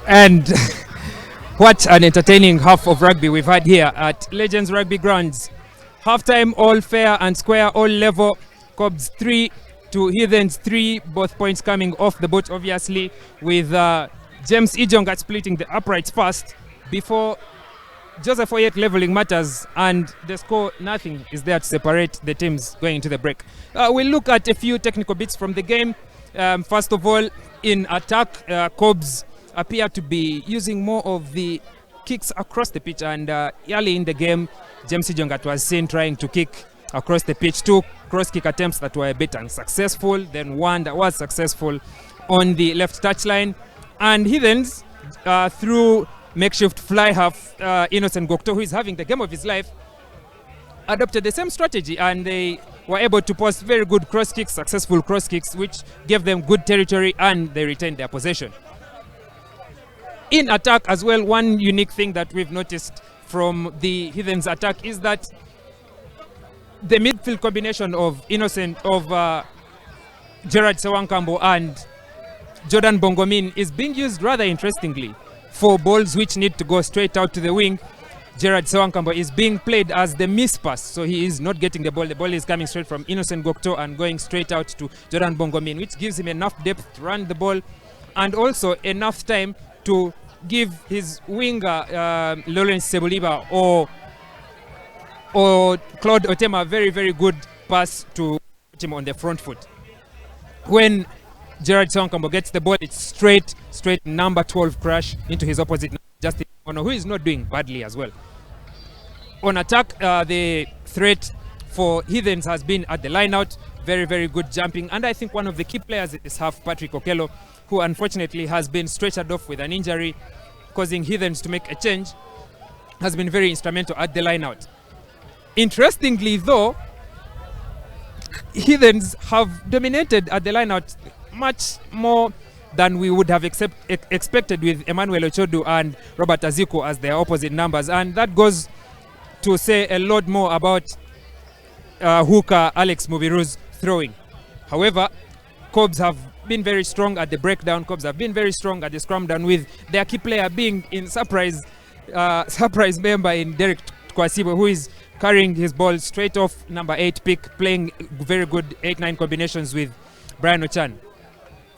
And what an entertaining half of rugby we've had here at Legends Rugby Grounds. Halftime, all fair and square, all level. Cobs 3 to Heathens 3. Both points coming off the boat, obviously, with James Ijonga splitting the uprights first before Joseph Oyet leveling matters, and the score, nothing is there to separate the teams going into the break. We'll look at a few technical bits from the game. First of all, in attack, Cobs appear to be using more of the kicks across the pitch, and early in the game, James Ijongat was seen trying to kick across the pitch. 2 cross kick attempts that were a bit unsuccessful, then 1 that was successful on the left touchline. And Heathens, through makeshift fly half Innocent Gokto, who is having the game of his life, adopted the same strategy, and they were able to post very good cross kicks, successful cross kicks, which gave them good territory, and they retained their possession. In attack as well, one unique thing that we've noticed from the Heathens attack is that the midfield combination of Gerard Sewankambo and Jordan Bongomin is being used rather interestingly. For balls which need to go straight out to the wing, Gerard Sewankambo is being played as the miss pass, so he is not getting the ball. The ball is coming straight from Innocent Gokto and going straight out to Jordan Bongomin, which gives him enough depth to run the ball and also enough time to give his winger Lawrence Sebuliba or Claude Otema a very, very good pass to put him on the front foot. When Gerard Sewankambo gets the ball, it's straight number 12 crash into his opposite, Justin Ono, who is not doing badly as well. On attack, the threat for Heathens has been at the line-out, very, very good jumping, and I think one of the key players is half Patrick Okello, who unfortunately has been stretchered off with an injury, causing Heathens to make a change, has been very instrumental at the line-out. Interestingly though, Heathens have dominated at the line-out much more than we would have expected, with Emmanuel Ochodu and Robert Aziku as their opposite numbers, and that goes to say a lot more about hooker Alex Mubiru's throwing. However, Cobs have been very strong at the breakdown. Cobs have been very strong at the scrum down, with their key player being in surprise member in Derek Kwasibo, who is carrying his ball straight off number 8 pick, playing very good 8-9 combinations with Brian Ochan.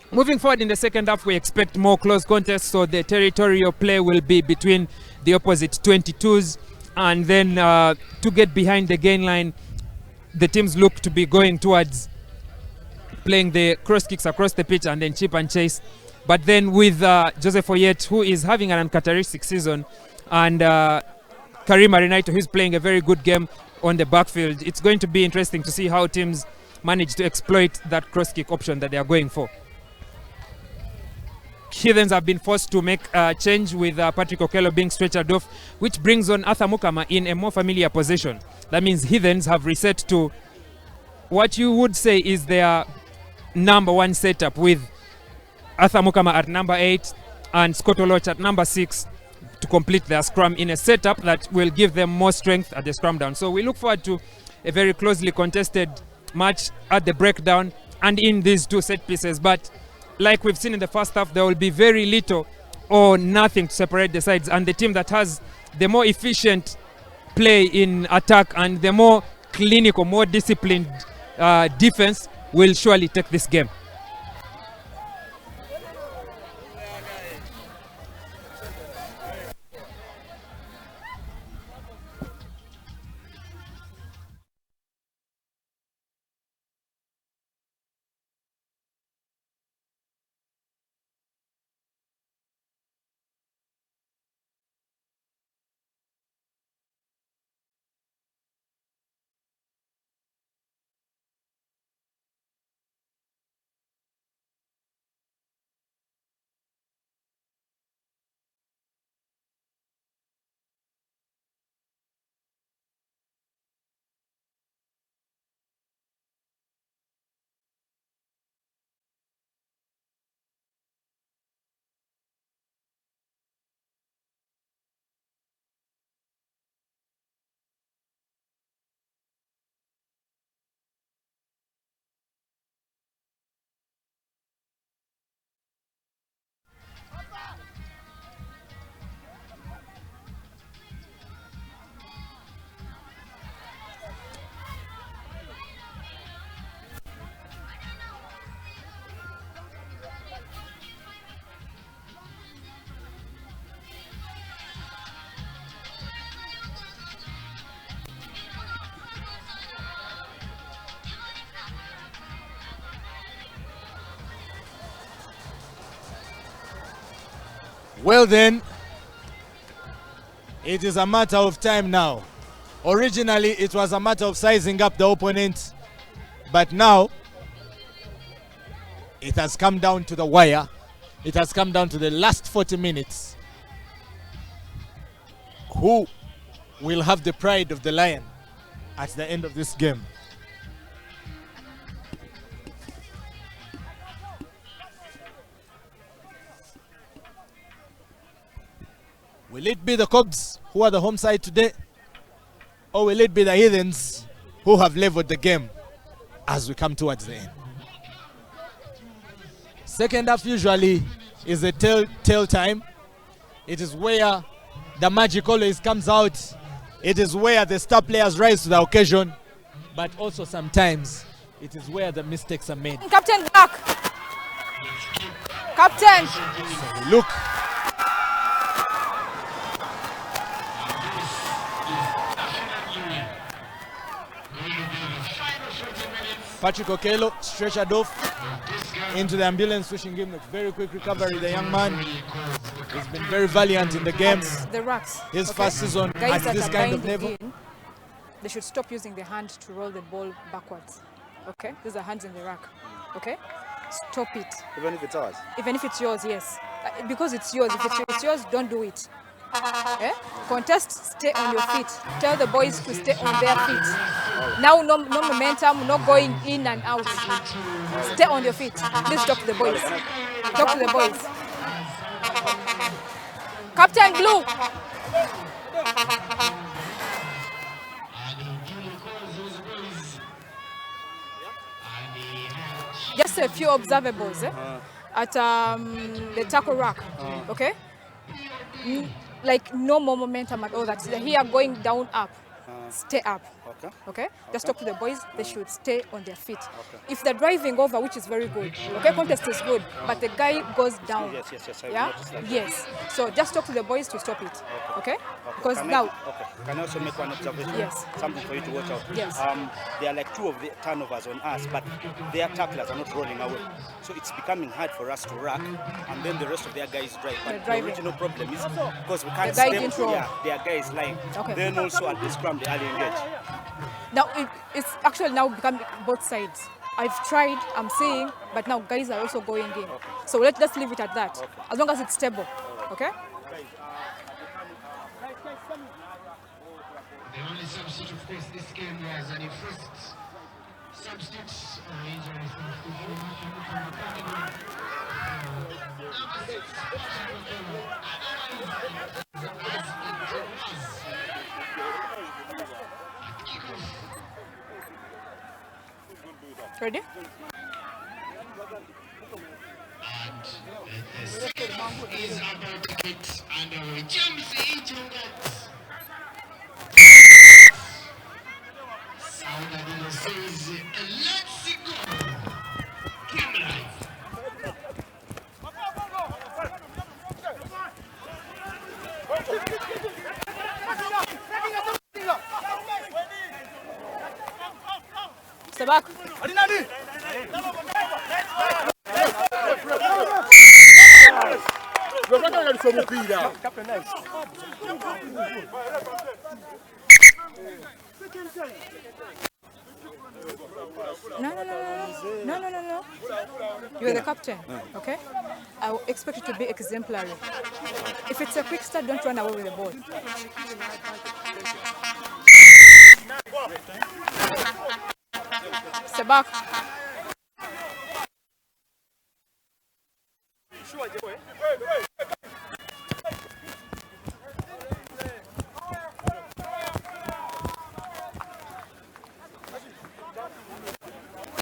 Moving forward in the second half, we expect more close contests, so the territorial play will be between the opposite 22s, and then to get behind the gain line, the teams look to be going towards playing the cross kicks across the pitch and then chip and chase. But then with Joseph Oyet, who is having an uncharacteristic season, and Karim Arinaito, who's playing a very good game on the backfield, it's going to be interesting to see how teams manage to exploit that cross kick option that they are going for. Heathens have been forced to make a change, with Patrick Okello being stretchered off, which brings on Arthur Mukama in a more familiar position. That means Heathens have reset to what you would say is their number 1 setup, with Arthur Mukama at number 8 and Scott Oloch at number 6 to complete their scrum in a setup that will give them more strength at the scrum down. So we look forward to a very closely contested match at the breakdown and in these 2 set pieces, but like we've seen in the first half, there will be very little or nothing to separate the sides, and the team that has the more efficient play in attack and the more clinical, more disciplined defense will surely take this game. Well then, it is a matter of time now. Originally, it was a matter of sizing up the opponent, but now it has come down to the wire. It has come down to the last 40 minutes. Who will have the pride of the Lion at the end of this game? Will it be the Cubs who are the home side today? Or will it be the Heathens who have leveled the game as we come towards the end? Second half usually is a tell time. It is where the magic always comes out. It is where the star players rise to the occasion. But also sometimes it is where the mistakes are made. Captain back. Captain. So look. Patrick Okello stretchered off into the ambulance, wishing him a very quick recovery. The young man has been very valiant in the game. The racks. His first season Guys at this kind of level. They should stop using their hand to roll the ball backwards. Okay? These are hands in the rack. Okay? Stop it. Even if it's ours? Even if it's yours, yes. Because it's yours. If it's yours, don't do it. Eh? Contest, stay on your feet. Tell the boys to stay on their feet. Now, no momentum, no going in and out. Stay on your feet. Please talk to the boys. Talk to the boys. Captain Blue. Just a few observables at the tackle rack. Okay? Like no more momentum at all. That's here going down, up. Stay up. Okay? Just talk to the boys. They should stay on their feet. If they're driving over, which is very good. Okay, contest is good, but the guy goes down. Yes. Yeah. Yes. So just talk to the boys to stop it. Okay? Because now. Can I also make one observation? Yes. Something for you to watch out. Yes. There are like 2 of the turnovers on us, but their tacklers are not rolling away. So it's becoming hard for us to rack, and then the rest of their guys drive. But the original problem is because we can't step. Yeah, their guy is lying. Okay. Then also at the scrum, the early engage. Now it's actually now becoming both sides. I've tried, I'm seeing, but now guys are also going in. So let's leave it at that. As long as it's stable. Okay? The only substitute, of course, this game was an first substitute injury from Ready? And the second half is about to get underway. James Ijongat. Saudadino says, let's go. Game live. Stay back. No. You're the captain, okay? I will expect you to be exemplary. If it's a quick start, don't run away with the ball. Stay back.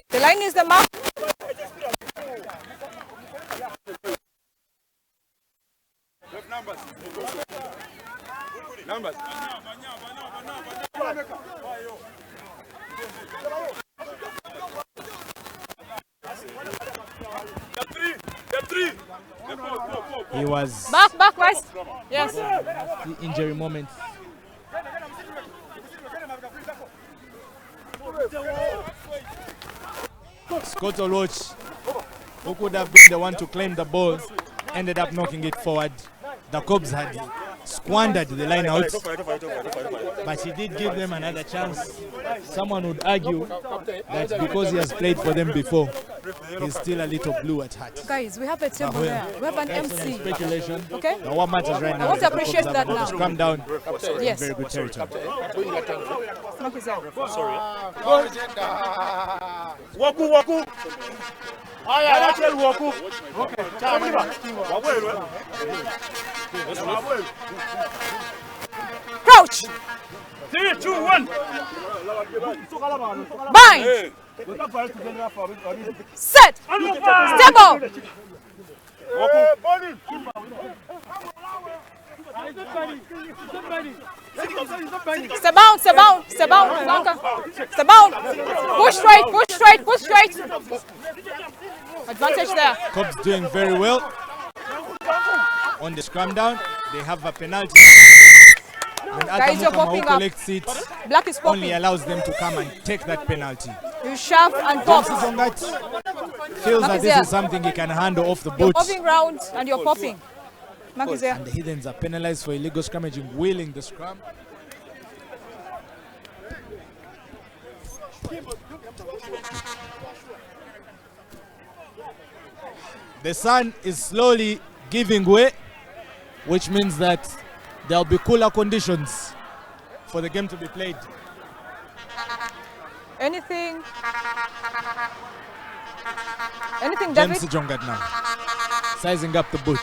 The line is the mark. Numbers. He was Back, West. Yes. the injury moment. Scott Oloch, who could have been the one to claim the ball, ended up knocking it forward. the Cubs had squandered the line out, but he did give them another chance. Someone would argue that because he has played for them before, he's still a little blue at heart. Guys, we have a table there. We have an MC. Speculation. Okay. Now what matters right now I want is to that the appreciate Cubs that have now. come down Yes. in very good territory. Okay, sir. Waku. Waku. Okay. Crouch. 3, 2, 1. Bind. Set. Stable. Step bound. Step bound. Push straight. Advantage there. Cubs doing very well on the scrum down. They have a penalty. When Guys, you're Atamuka popping Mahu up. collects it, Black is only popping. allows them to come and take that penalty. You shove and pop. James Zongat feels Mark that is this there. is something he can handle off the You're boot. popping round and you're popping. Mark is there. And the Heathens are penalized for illegal scrummaging, wheeling the scrum. The sun is slowly giving way, which means that there'll be cooler conditions for the game to be played. Anything, David? James Jongat now, sizing up the boot.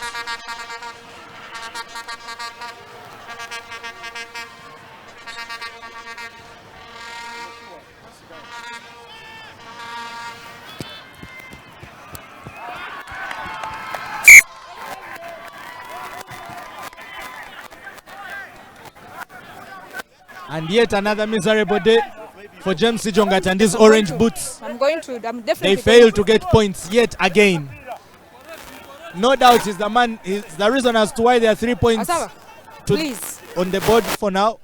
And yet another miserable day for James Jongat and his orange boots. I'm definitely. They fail to get points yet again. No doubt is the reason as to why there are 3 points Asaba, please. on the board for now,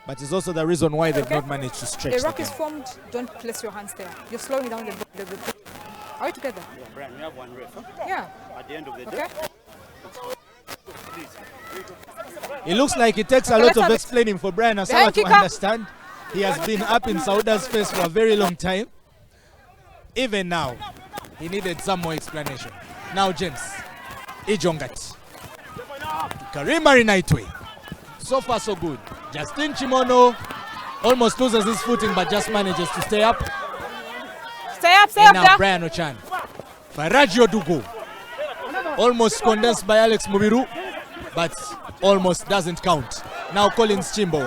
but it's also the reason why they've not managed to stretch A the rock game. is formed. Don't place your hands there. You're slowing down the Are we together? Yeah, Brian, we have one ref. Huh? Yeah. At the end of the Okay. day, It looks like it takes a Okay, lot let's of have it. explaining for Brian Asawa Behind to kicker. understand. He has been up in Sauda's face for a very long time. Even now, he needed some more explanation. Now James Ijongat. Karim Marinaitwe. So far so good. Justin Chimono almost loses his footing but just manages to stay up. Stay up And now there. Brian Ochan. Faraji Odugo. Almost condensed by Alex Mubiru, but almost doesn't count. Now Collins Chimbo.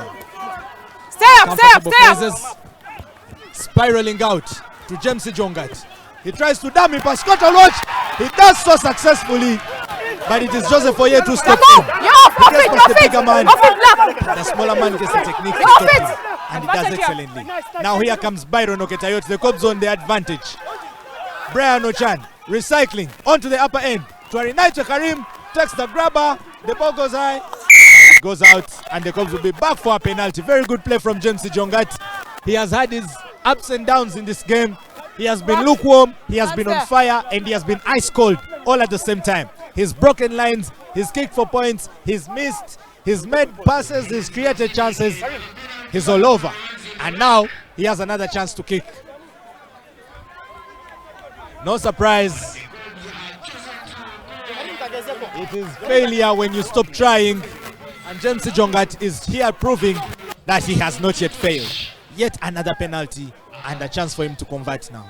Stay up. Comfortable places. Spiraling out to James Jongat. He tries to dummy past Scott Watch. He does so successfully, but it is Joseph Oye to stop Come him. on. You're off He gets it. past the bigger man. Off it, Black. The smaller man gets the technique to You're off stop it. him, and he does Advantage here. excellently. Now here comes Byron Oketayot. The Cubs on the advantage. Brian Ochan recycling onto the upper end. To Karim takes the grabber. The ball goes high. And it goes out, and the Cubs will be back for a penalty. Very good play from James Jongat. He has had his ups and downs in this game. He has been lukewarm, he has been on fire, and he has been ice cold all at the same time. He's broken lines, he's kicked for points, he's missed, he's made passes, he's created chances. He's all over. And now he has another chance to kick. No surprise. It is failure when you stop trying. And James Jongat is here proving that he has not yet failed. Yet another penalty and a chance for him to convert now.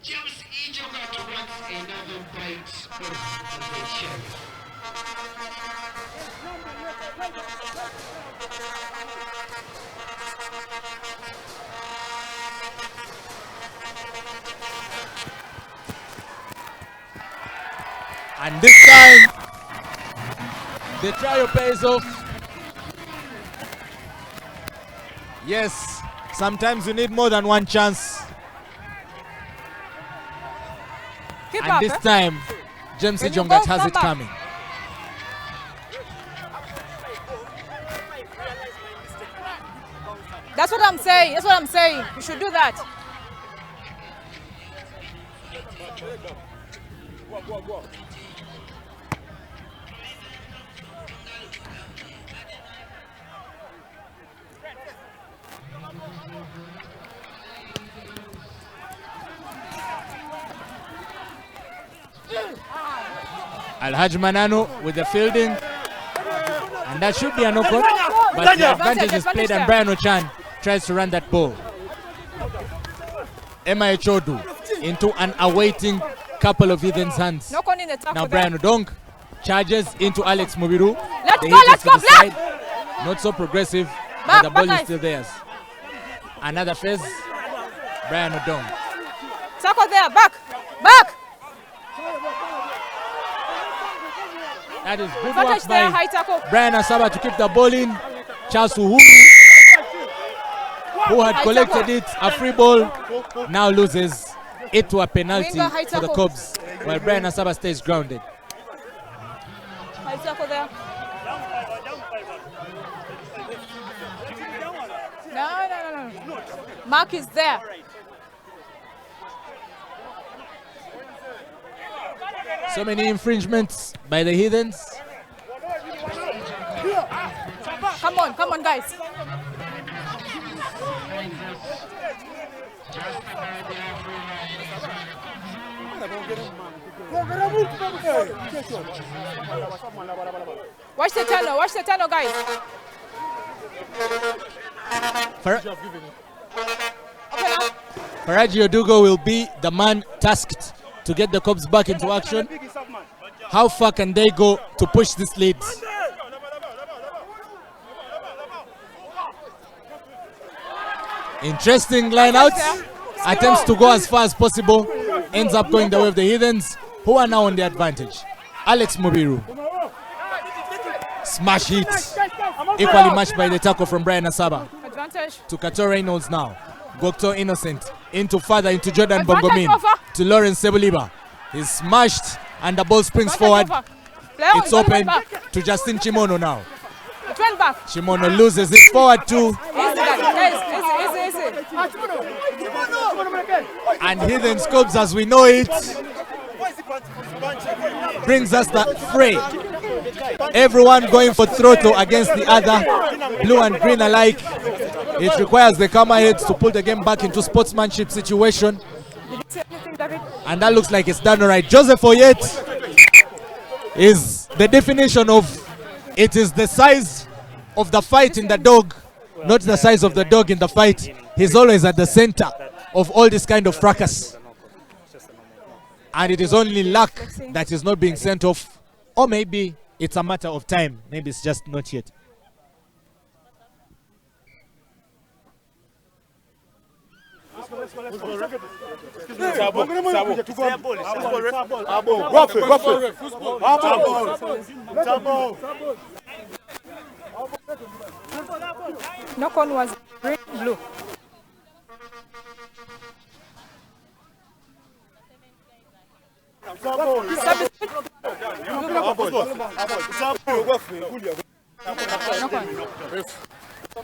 James Ijongat wants another bite of the cherry. And this time, the trial pays off. Yes, sometimes you need more than one chance. Keep And up, this eh? time, James When you Jongat both has come it back. coming. That's what I'm saying. You should do that. Alhaji Manano with the fielding. And that should be a knock-on. But the advantage is played and Brian Ochan tries to run that ball. Emma Echodu into an awaiting couple of Heathens' hands. Now Brian Odong charges into Alex Mubiru. Let's go, side. Not so progressive, but the ball is still theirs. Another phase. Brian Odong. Tackle there, back. That is good work by Brian Asaba to keep the ball in. Charles Uhuru, who had collected it, a free ball, now loses it to a penalty for the Cubs, while Brian Asaba stays grounded. High tackle there. No. Mark is there. So many infringements by the Heathens. Come on, guys. Watch the tunnel, guys. Faraji Odugo will be the man tasked to get the Cubs back into action. How far can they go to push this lead? Interesting line out. Attempts to go as far as possible. Ends up going the way of the Heathens, who are now on the advantage. Alex Mubiru. Smash hit. Equally matched by the tackle from Brian Asaba. Advantage. To Kato Reynolds now. Gokto Innocent. Into Jordan Bongomin. To Lawrence Sebuliba. He's smashed and the ball springs forward. It's open to Justin Chimono now. It went back. Chimono loses it forward too. Easy. And Heathens Cubs, as we know it, brings us the fray. Everyone going for throttle against the other, blue and green alike. It requires the Hammerheads to pull the game back into sportsmanship situation. And that looks like it's done all right. Joseph Oyet is the definition of it is the size of the fight in the dog, not the size of the dog in the fight. He's always at the center of all this kind of fracas. And it is only luck that he's not being sent off. Or maybe it's a matter of time. Maybe it's just not yet. Knock on was green, blue.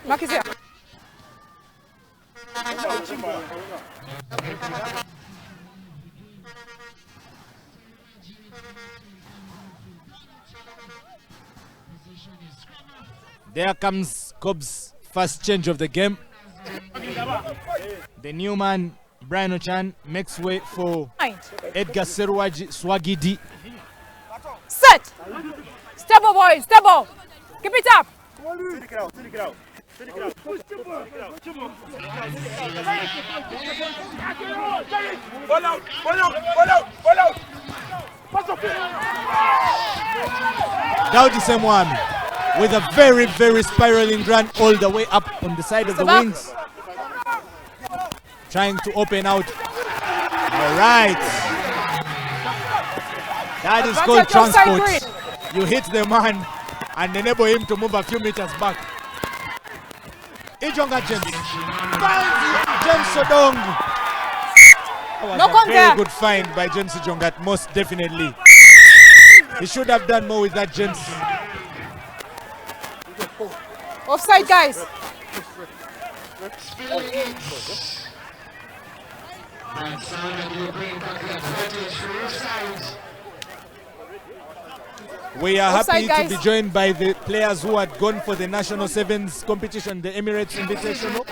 Mark is here. There comes Cubs' first change of the game. The new man, Brian Ochan, makes way for Edgar Swagidi. Set! Stable, boys, stable! Keep it up! Daudi Semwami with a very, very spiraling run all the way up on the side of the wings. Trying to open out. All right. That is called transport. You hit the man and enable him to move a few meters back. Ijonga James. James Sodong. That was a very good find by James Ijonga, most definitely. He should have done more with that, James. Offside, guys. We are Offside, happy guys. to be joined by the players who had gone for the National Sevens competition, the Emirates Invitational.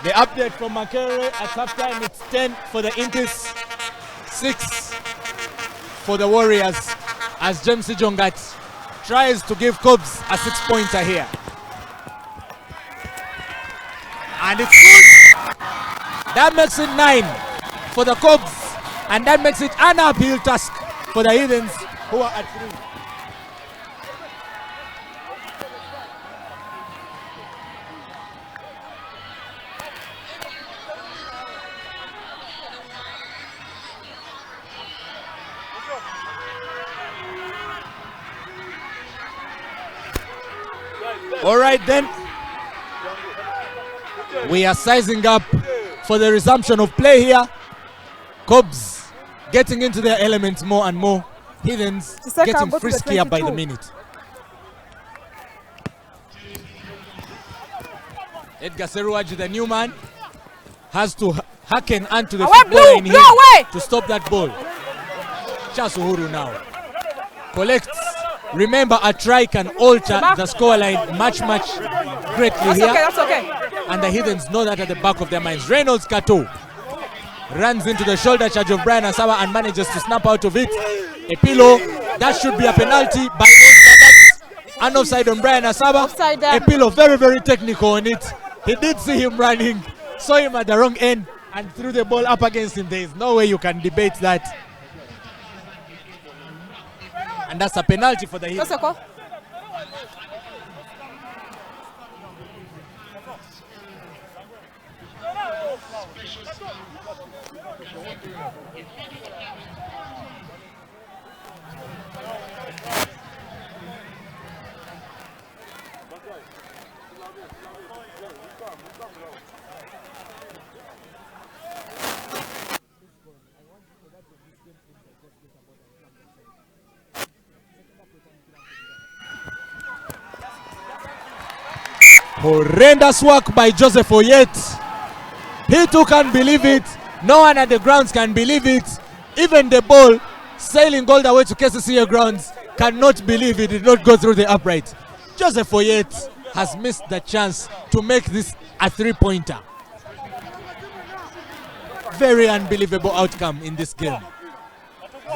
The update from Makere at halftime, it's 10 for the Intis, 6 for the Warriors, as James Jongat tries to give Cobs a 6-pointer here. And it's good. That makes it 9 for the Cobs, and that makes it an uphill task for the Heathens, who are at 3. All right then, we are sizing up for the resumption of play here. Cobs getting into their elements more and more. Heathens getting friskier by the minute. Edgar Seruaji, the new man, has to hacken onto the footballer in here to stop that ball. Charles Uhuru now collects. Remember, a try can alter the scoreline much greatly here. That's okay. And the Heathens know that at the back of their minds. Reynolds Kato runs into the shoulder charge of Brian Asaba and manages to snap out of it. A pillow. That should be a penalty by all standards. An offside on Brian Asaba. A pillow, very technical on it. He did see him running, saw him at the wrong end, and threw the ball up against him. There is no way you can debate that. And that's a penalty for the Heathens. That's okay. Horrendous work by Joseph Oyet. He too can't believe it. No one at the grounds can believe it. Even the ball sailing all the way to KCCA grounds cannot believe it did not go through the upright. Joseph Oyet has missed the chance to make this a 3-pointer. Very unbelievable outcome in this game.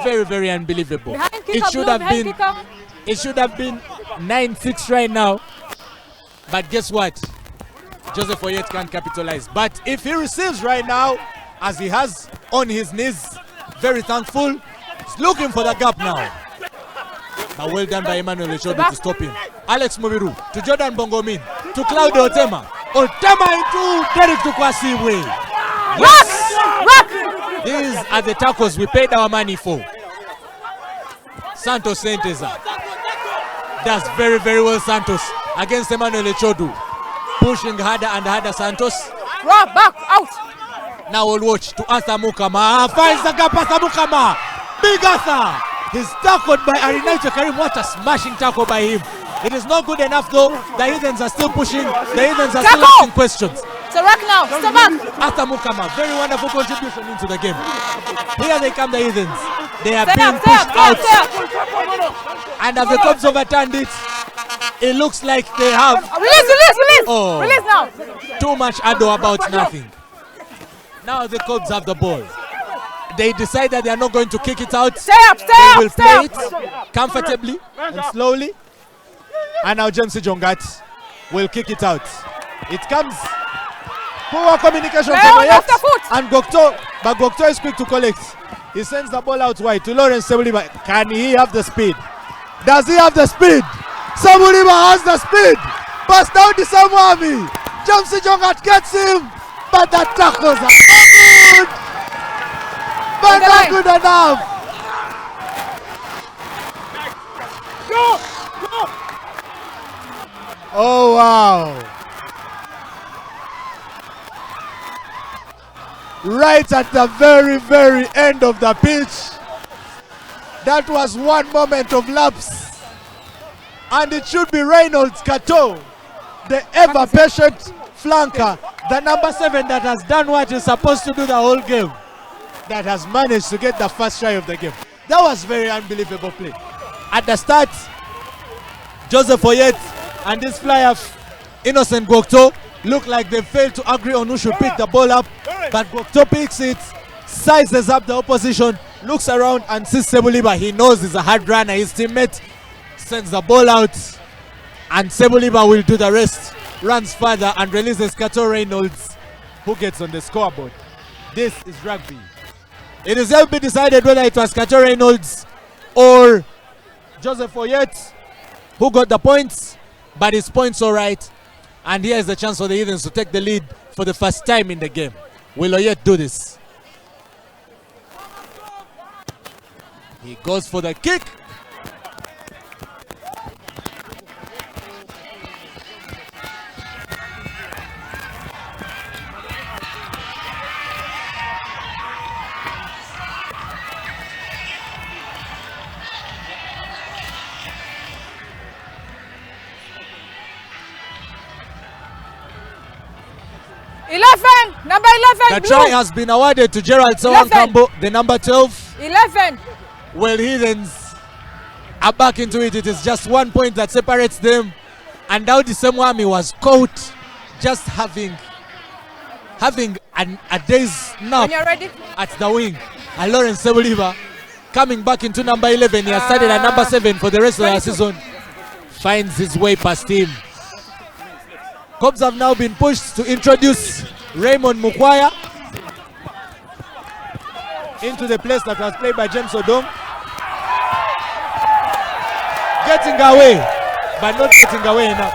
Very unbelievable. It should have been 9-6 right now. But guess what? Joseph Oyet can't capitalize. But if he receives right now, as he has on his knees, very thankful, he's looking for the gap now. But well done by Emmanuel Lechodo to stop him. Alex Mubiru to Jordan Bongomin to Claudio Otema. Otema into Derek Tukwasiwe. Yes! These are the tackles we paid our money for. Santos Senteza does very well, Santos, against Emmanuel Lechodo. Pushing harder and harder, Santos. Rob back, out. Now we'll watch to Arthur Mukama. Finds the gap, Arthur Mukama. Big Arthur. He's tackled by Arinaito Karim. What a smashing tackle by him. It is not good enough though. The Heathens are still pushing. The Heathens are still asking questions. So rock now, step back. Arthur Mukama, very wonderful contribution into the game. Here they come, the Heathens. They are being pushed out. And as the Cubs overturned it, it looks like they have... Release! Oh, release now. Too much ado about nothing. Now the Cubs have the ball. They decide that they are not going to kick it out. They will play it comfortably and slowly. And now James Jongat will kick it out. It comes. Poor communication from Ayat and Gokto. But Gokto is quick to collect. He sends the ball out wide to Lawrence Sebuliba. Can he have the speed? Does he have the speed? Sebuliba has the speed. Pass down to Samwami. James Jongat gets him. But the tackles are so good. But not good enough. Oh wow. Right at the very end of the pitch. That was one moment of lapse. And it should be Reynolds Kato, the ever patient flanker, the number 7 that has done what he's supposed to do the whole game, that has managed to get the first try of the game. That was very unbelievable play. At the start, Joseph Oyet and this flyer, Innocent Gokto, look like they failed to agree on who should pick the ball up, but Gokto picks it, sizes up the opposition, looks around and sees Sebuliba. He knows he's a hard runner. His teammate sends the ball out and Sebuliba will do the rest. Runs further and releases Kato Reynolds, who gets on the scoreboard. This is rugby. It is yet to be decided whether it was Kato Reynolds or Joseph Oyet who got the points, but his points all right. And here is the chance for the Heathens to take the lead for the first time in the game. Will Oyet do this? He goes for the kick. Number 11. The try has been awarded to Gerald Sawankambo, the number 12. 11. Well, Heathens are back into it. It is just 1 point that separates them. And Daudi Semwami was caught just having a day's nap at the wing. And Lawrence Sebuliba coming back into number 11. He has started at number 7 for the rest of the season. Finds his way past him. Cubs have now been pushed to introduce Raymond Mukwaya into the place that was played by James Odom. Getting away, but not getting away enough.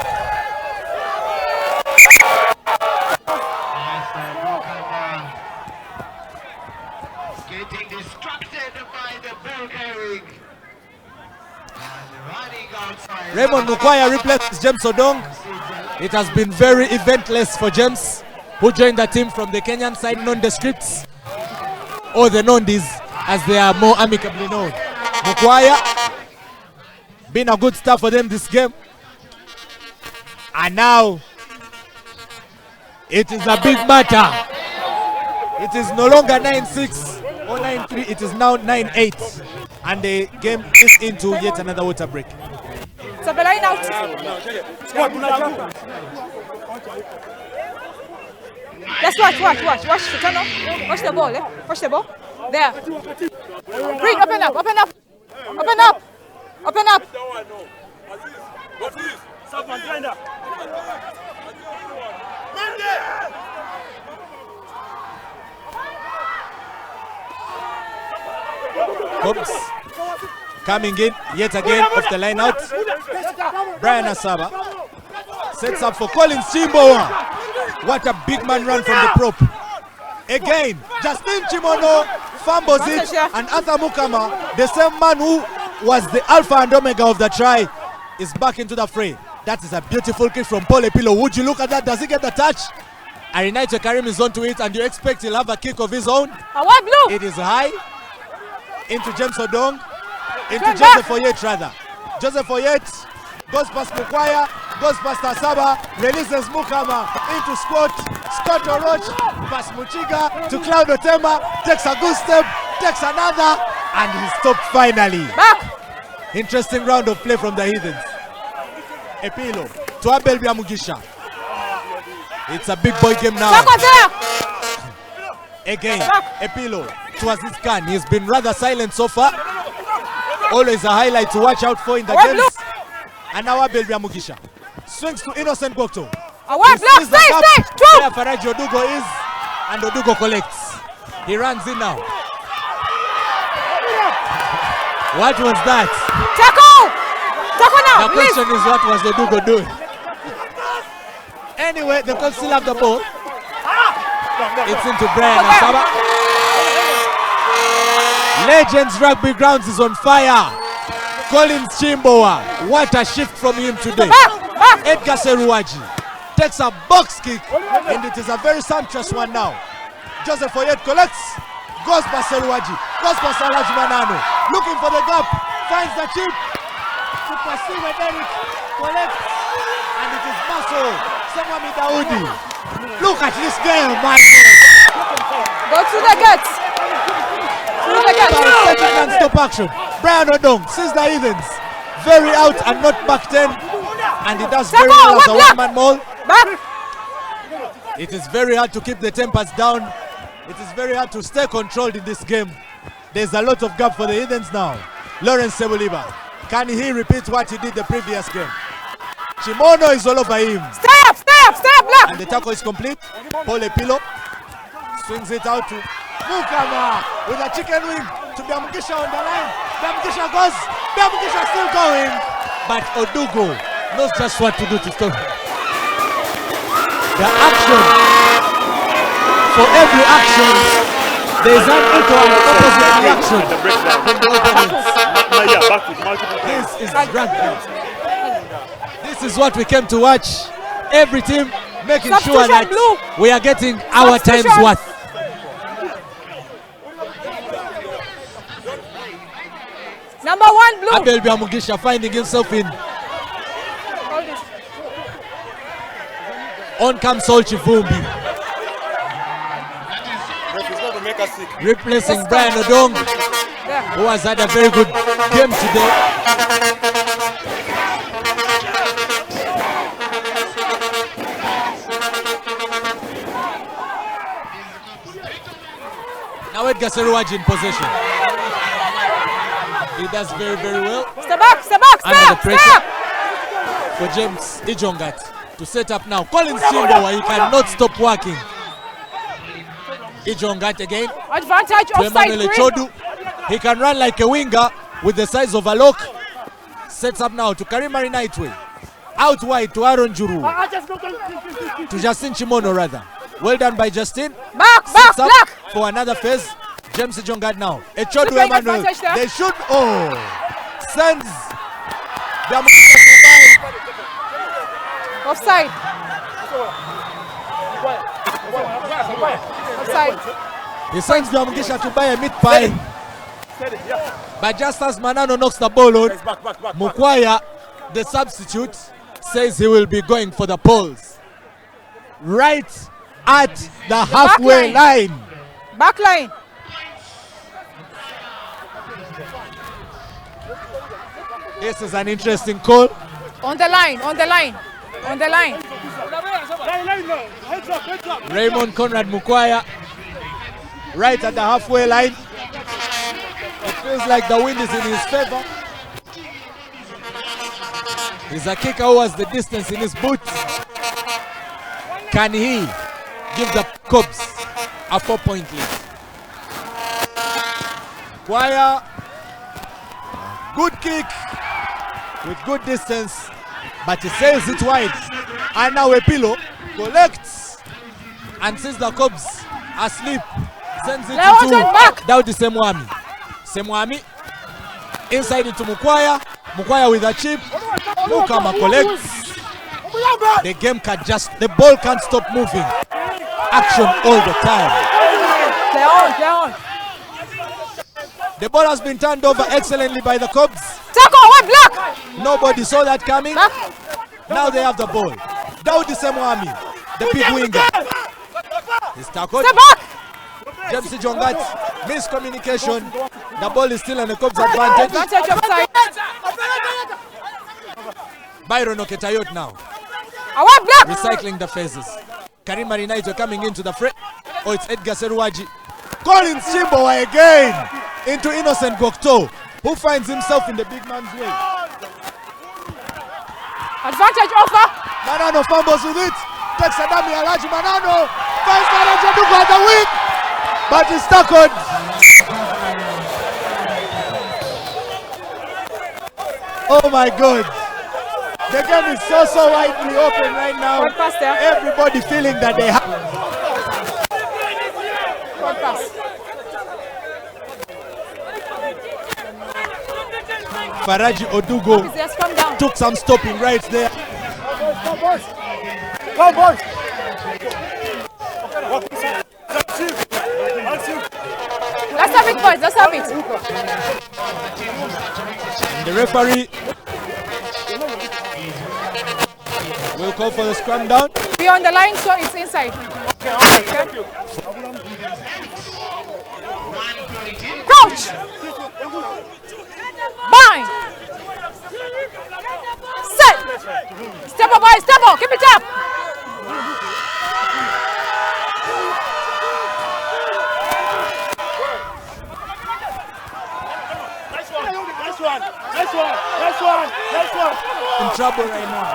Getting distracted by the ball carrying and running outside. Raymond Mukwaya replaces James Odong. It has been very eventless for James, who joined the team from the Kenyan side, nondescripts, or the Nondis, as they are more amicably known. Mukwaya, been a good start for them this game. And now, it is a big matter. It is no longer 9-6 or 9-3, it is now 9-8. And the game is into yet another water break. So the line out. Let's watch. Watch the tunnel. Watch the ball, Watch the ball. There. Green, open up. Cubs coming in yet again off the line out. Brian Asaba sets up for Collins Chimbowa. What a big man run from the prop. Again, Justin Chimono fumbles it, and Arthur Mukama, the same man who was the alpha and omega of the try, is back into the fray. That is a beautiful kick from Paul Epilo. Would you look at that? Does he get the touch? Arinaito Karim is onto it, and you expect he'll have a kick of his own. It is high into James Odong, into Joseph Oyet rather. Joseph Oyet goes past Mukwaya, goes past Asaba, releases Mukama into Scott Oroch, past Muchiga to Cloud Otema, takes a good step, takes another, and he stopped finally. Interesting round of play from the Heathens. Epilo to Abel Biamugisha. It's a big boy game now. Again, Epilo to Aziz Khan. He's been rather silent so far. Always a highlight to watch out for in the games. And now Abel Biamugisha swings to Innocent Gokto. Where Faraji Odugo is, and Odugo collects. He runs in now. What was that? The question is, what was Odugo doing? Anyway, the Cubs still have the ball. It's into Brian Asaba. Legends Rugby Grounds is on fire. Collins Chimbowa, what a shift from him today. Edgar Seruaji takes a box kick, and it is a very sumptuous one now. Joseph Oyet collects, Goes by Seruwaji. Goes by Salaji Manano. Looking for the gap. Finds the chip. To pursue with Eric. Collects. And it is Maso. Samwami Daudi. Look at this game, my God. Go to the guts. Through the guts. Second and stop action. Brian Odong sees the Heathens. Very out and not back 10. And he does very well as a one-man maul. Back. It is very hard to keep the tempers down. It is very hard to stay controlled in this game. There's a lot of gap for the Heathens now. Lawrence Sebuliba. Can he repeat what he did the previous game? Chimono is all over him. Stay up, block. And the tackle is complete. Paul Epilo swings it out to Mukama with a chicken wing to Biamugisha on the line. Biamugisha goes. Biamugisha still going. But Odugo knows just what to do to stop him. The action. For every action, there is an equal and opposite reaction from the opponents. This is rugby. This is what we came to watch. Every team making sure that we are getting our time's worth. Number 1 blue. Abel Biamugisha finding himself in. On comes Sol Chivumbi. Replacing Brian Odong, who has had a very good game today. Now Edgar Seruwaji in possession. He does very, very well. Step back, under the pressure for James Ijongat to set up now. Collins Chimbowa, he cannot stop working. Ijongat again. Advantage to offside. Emmanuel Chodu. He can run like a winger with the size of a lock. Sets up now to Karimari Nightway. Out wide to Aaron Juru. To Justin Chimono rather. Well done by Justin. Back, for another phase. James Ijongat now. Chodu Emmanuel. They should. Sends. Offside. Offside. He sends Biamugisha to buy a meat pie. But just as Manano knocks the ball on, Mukwaya, the substitute, says he will be going for the poles. Right at the halfway line. Back line. This is an interesting call. On the line. Raymond Conrad Mukwaya, right at the halfway line. It feels like the wind is in his favor. He's a kicker who has the distance in his boots. Can he give the Cubs a 4-point lead? Mukwaya, good kick with good distance, but he sails it wide. And now Epilo collects and sees the Cubs asleep. Sends it to Daudi Semwami. Semwami inside it to Mukwaya. Mukwaya with a chip. Mukama collects. The game the ball can't stop moving. Action all the time. They're on. The ball has been turned over excellently by the Cubs. Tackle, one block. Nobody saw that coming. Now they have the ball. Daudi Semwami, the big winger. He's tackled. Step back. James Ijongat, miscommunication. The ball is still on the Cubs' advantage. Byron Oketayot now. Recycling the phases. Karim Marinaito coming into the fray. Oh, it's Edgar Seruwaji. Collins Chimbowa again into Innocent Gokto, who finds himself in the big man's way. Advantage offer. Manano fumbles with it. Takes Adami Alaji. Manano finds Manager Dugu at the wing, but he's tackled. Oh my God. The game is so widely open right now. Everybody feeling that they have. Faraji Odugo took some stopping right there. Come, boys. have it, boys. Let's have it. And the referee will call for the scrum down. Be on the line, so it's inside. Okay. Thank you. Crouch. Bind. Set. Step up, boys. Step up. Keep it up. Nice one. In trouble right now.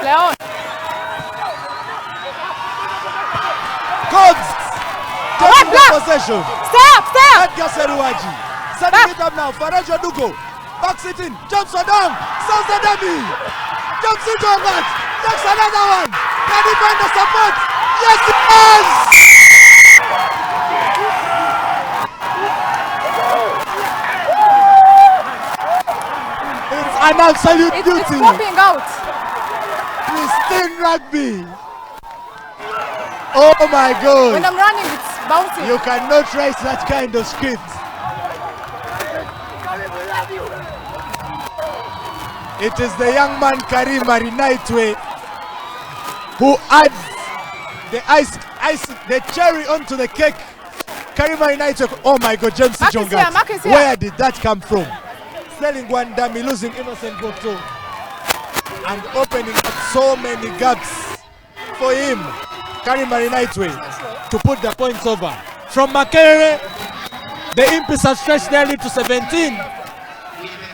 Play on. Cubs taking the Black. possession. Stay up. Edgar Seruaji setting it up now. Farajo Dugo backs it in, jumps on down. Sanzadami jumps into a bat. Takes another one. Can he find the support? Yes, he does. It's an absolute It's beauty. popping out. Pristine rugby. Oh my God. When I'm running, it's bouncing. You cannot write that kind of script. It is the young man Karim Marinaitwe who adds the cherry onto the cake. Karim Marinaitwe, oh my God, James Jongat. Where did that come from? Selling one dummy, losing Innocent Bokto, and opening up so many gaps for him. Karim Marinaitwe to put the points over. From Makere, the Impis have stretched their lead to 17.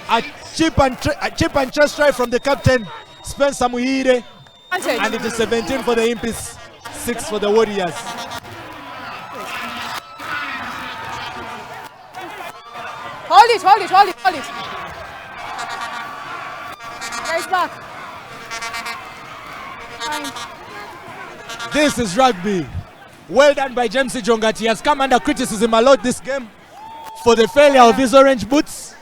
A chip and chest try from the captain, Spencer Muhire, and it is 17 for the Impis, 6 for the Warriors. Hold it. Nice back. Fine. This is rugby. Well done by James Jongat. He has come under criticism a lot this game for the failure of his orange boots.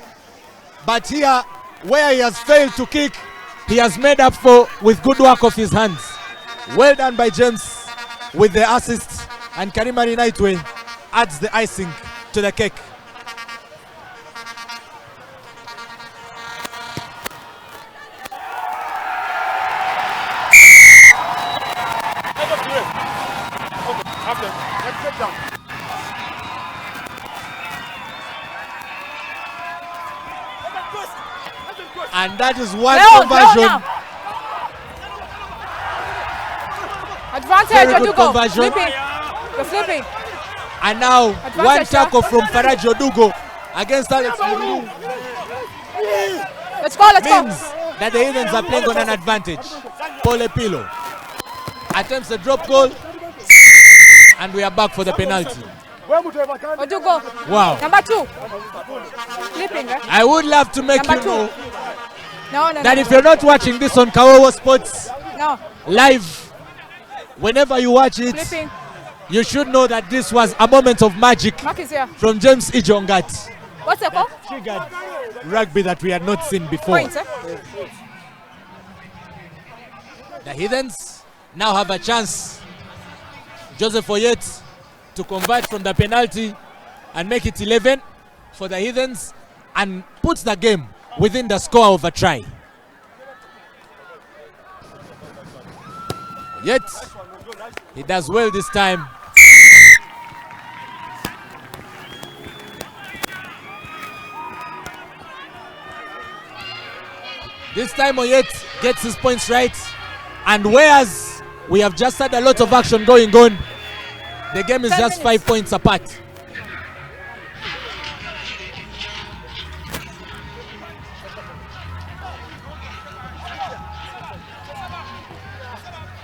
But here, where he has failed to kick, he has made up for with good work of his hands. Well done by James with the assist, and Karim Marinaitwe adds the icing to the cake. And that is one conversion. Advantage, Very good Odugo. conversion. You're flipping. And now Advantage, one tackle sir. from Faraji Odugo against Alex Muru Let's go. means that the Heathens are playing on an advantage. Pole Pilo attempts a drop goal, and we are back for the penalty. Odugo. Wow. Number 2. Flipping, eh? I would love to make Number you 2. know No. that if you're not watching this on Kawowo Sports No. live, whenever you watch it, Flipping. you should know that this was a moment of magic Mark is here. from James Ijongat. What's the call? Triggered rugby that we had not seen before. Points, eh? The Heathens now have a chance. Joseph Oyet to convert from the penalty and make it 11 for the Heathens and puts the game within the score of a try. Yet he does well this time. This time Oyet gets his points right, and whereas we have just had a lot of action going on, the game is 10 just minutes. 5 points apart.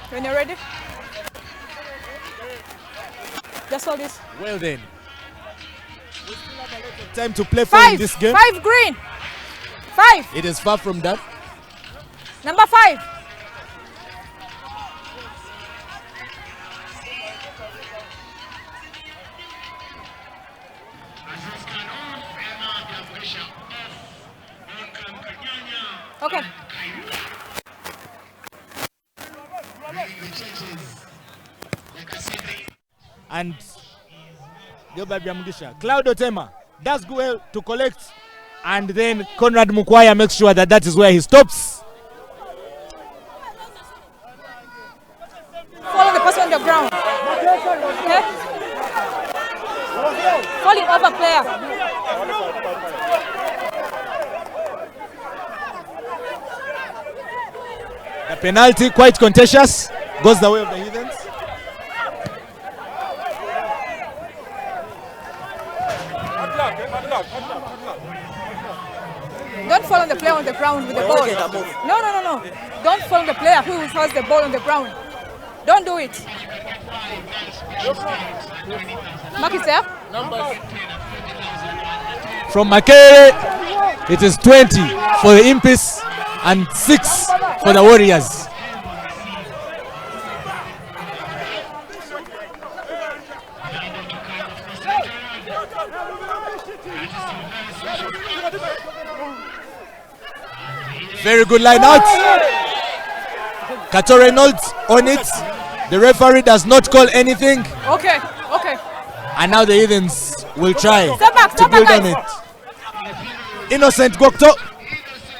When you're ready. Just hold this. Well then, time to play for in 5. this game. 5 green. 5. It is far from that. Number 5. Okay. and Cloud Otema does go well to collect, and then Conrad Mukwaya makes sure that that is where he stops. Follow the person on the ground. Okay? Falling over player. The penalty, quite contentious, goes the way of the Heathens. Don't follow the player on the ground with the ball. No. Don't follow the player who has the ball on the ground. Don't do it. Mark it there. From Makere, it is 20 for the Impis and 6 for the Warriors. Very good line out. Kato Reynolds on it. The referee does not call anything. Okay. And now the Heathens will try Step back, to build on guys. it. Innocent Gokto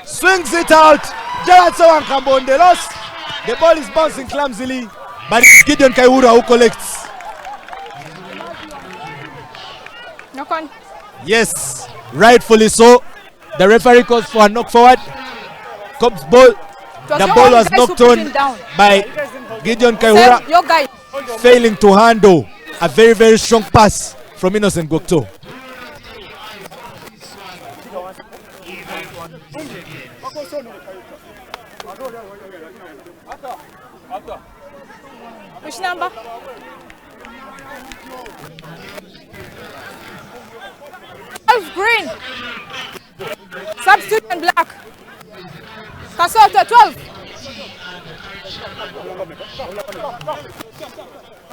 swings it out. Gerard Sawankamba on the loss. The ball is bouncing clumsily, but it's Gideon Kaiwura who collects. Knock on. Yes, rightfully so. The referee calls for a knock forward. Cubs ball. The ball was knocked on by Gideon Kaiwura, Your guy. failing to handle a very, very strong pass from Innocent Gokto. Which number? Green. Substitute in black. Kasota 12.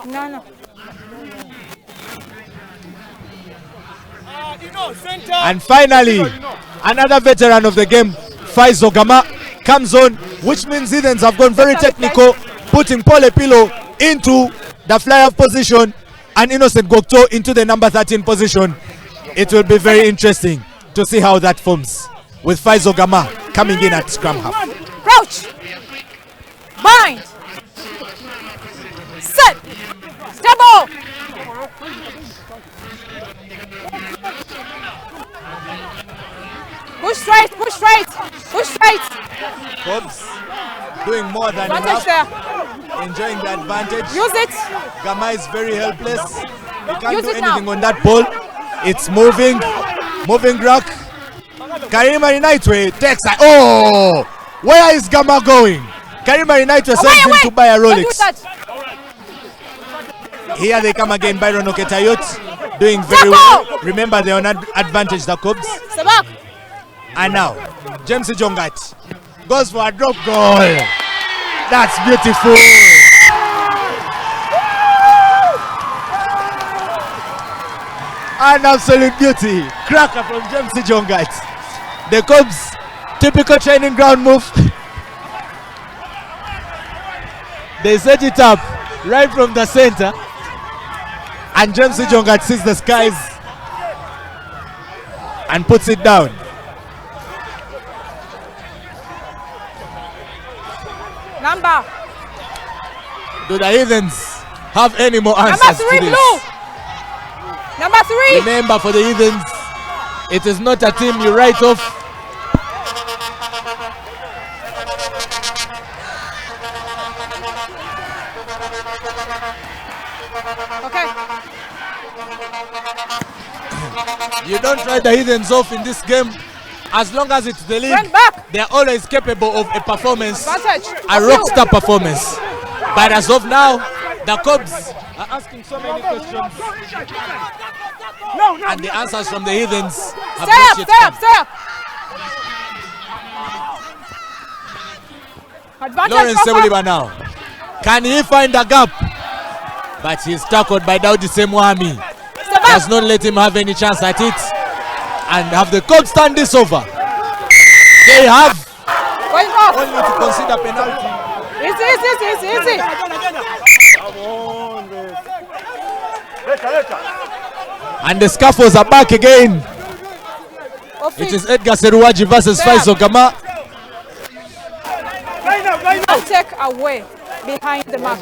No. And finally, another veteran of the game, Faizo Gama, comes on, which means Heathens have gone very technical, putting Pole Pilo into the fly-off position and Innocent Gokto into the number 13 position. It will be very interesting to see how that forms, with Faizo Gama coming in at scrum half. Crouch. Bind. Set. Double. Push straight. Cubs doing more than Advantage enough, there. enjoying the advantage. Use it. Gama is very helpless. He can't Use do it anything now. on that ball. It's moving rock. Karima Inaitwe takes a, oh! Where is Gama going? Karima Inaitwe sends him to buy a Don't do Rolex. that. Here they come again, Byron Oketayot, doing very well. Remember, they're on advantage, the Cubs. Step back. And now, James Jongat goes for a drop goal. That's beautiful. An absolute beauty. Cracker from James Jongat. The Cubs, typical training ground move. They set it up right from the center. And James Jongat sees the skies and puts it down. Number. Do the Heathens have any more answers Number 3 to this? blue. Number 3. Remember, for the Heathens, it is not a team you write off. Okay. You don't write the Heathens off in this game. As long as it's the league, Run back. they're always capable of a performance, Advantage. a rockstar performance. But as of now, the Cubs are asking so many questions, and the answers from the Heathens have not yet come. Stay up. Advantage. Lawrence Papa. Sebuliba now. Can he find a gap? But he's tackled by Daudi Semwami. Step Does back. not let him have any chance at it. And have the Cubs turn this over? They have Going off. only to consider penalty. Easy. And the Scuffles are back again. It is Edgar Seruwaji versus Faizo Gama. I'll take away behind the mark.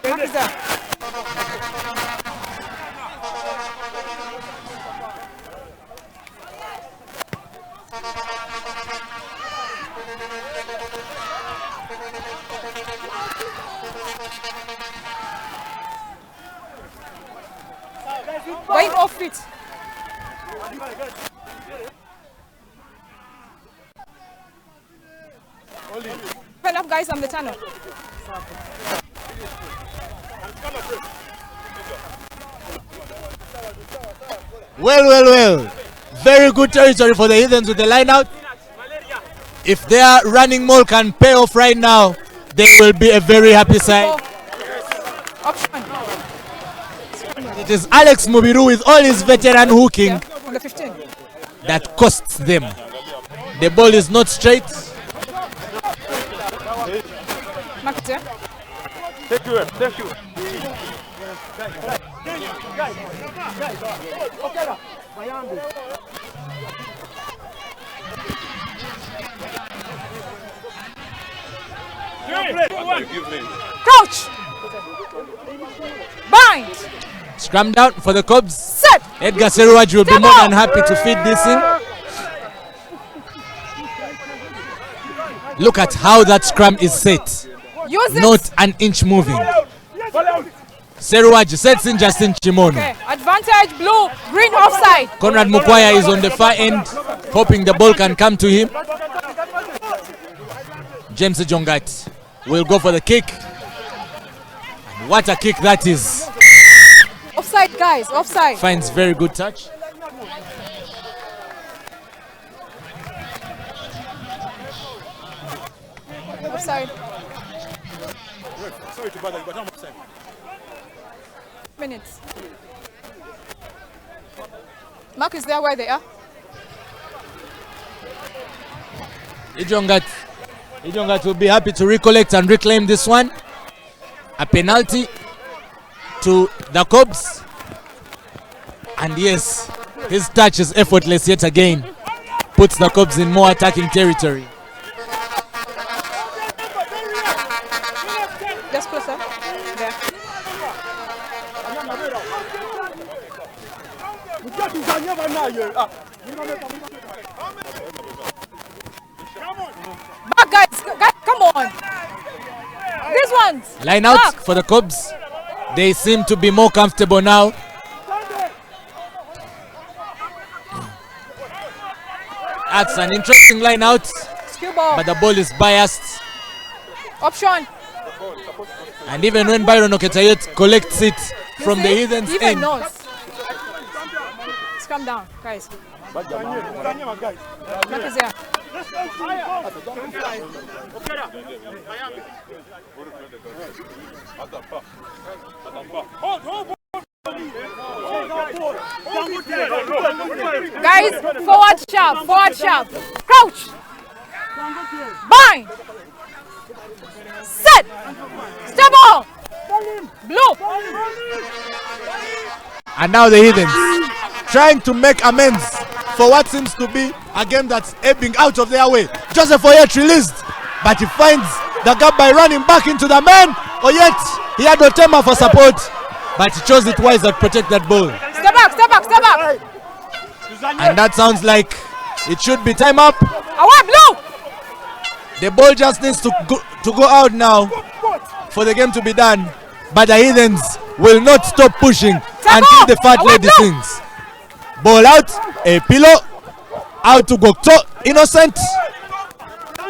Mark is there. Going off it. Open up, guys, on the tunnel. Well. Very good territory for the Heathens with the line out. If their running mall can pay off right now, they will be a very happy side. Option. It is Alex Mubiru with all his veteran hooking On the 15. that costs them. The ball is not straight. Mark it there. Thank you. Crouch. Bind. Scrum down for the Cubs. Set. Edgar Seruwaji will be more than happy to feed this in. Look at how that scrum is set. Use it. Not an inch moving. Seruwaji sets in Justin Chimono. Okay. Advantage, blue, green offside. Conrad Mukwaya is on the far end, hoping the ball can come to him. James Jongat will go for the kick. And what a kick that is. Offside, guys, offside. Finds very good touch. Offside. Sorry to bother you, but I'm upset. Minutes. Mark is there where they are. Ijongat will be happy to recollect and reclaim this one. A penalty to the Cubs. And yes, his touch is effortless yet again. Puts the Cubs in more attacking territory. Just closer. There. Back, guys, come on. These ones. Line out Back. for the Cubs. They seem to be more comfortable now. That's an interesting line out, Skill ball. but the ball is biased. Option. And even when Byron Oketayet collects it You from the see? Heathens Even end, knows. Let's calm down, guys. Mark is there. Guys, forward sharp. Crouch. Bind. Set. Step on. Blue. and now the Heathens trying to make amends for what seems to be a game that's ebbing out of their way. Joseph Oyet released, but he finds the gap by running back into the man. Oyet, he had Otema for support, but he chose it wise to protect that ball. Step back. And that sounds like it should be time up. Away, blue. The ball just needs to go out now for the game to be done. But the Heathens will not stop pushing until the fat lady sings. Ball out, a pillow, out to Gokto. Innocent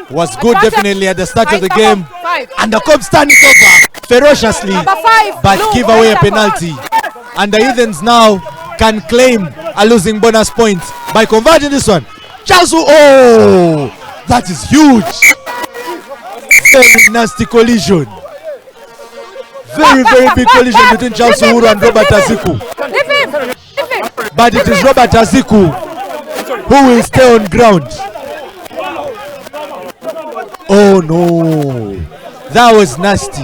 was good definitely at the start of the game. And the Cubs turn it over ferociously, but give away a penalty. And the Heathens now can claim a losing bonus point by converting this one. Chasu, oh, that is huge. Very nasty collision. Very big collision between Charles Uhuru and Robert Aziku. But it is Robert Aziku who will stay on ground. Oh no, that was nasty.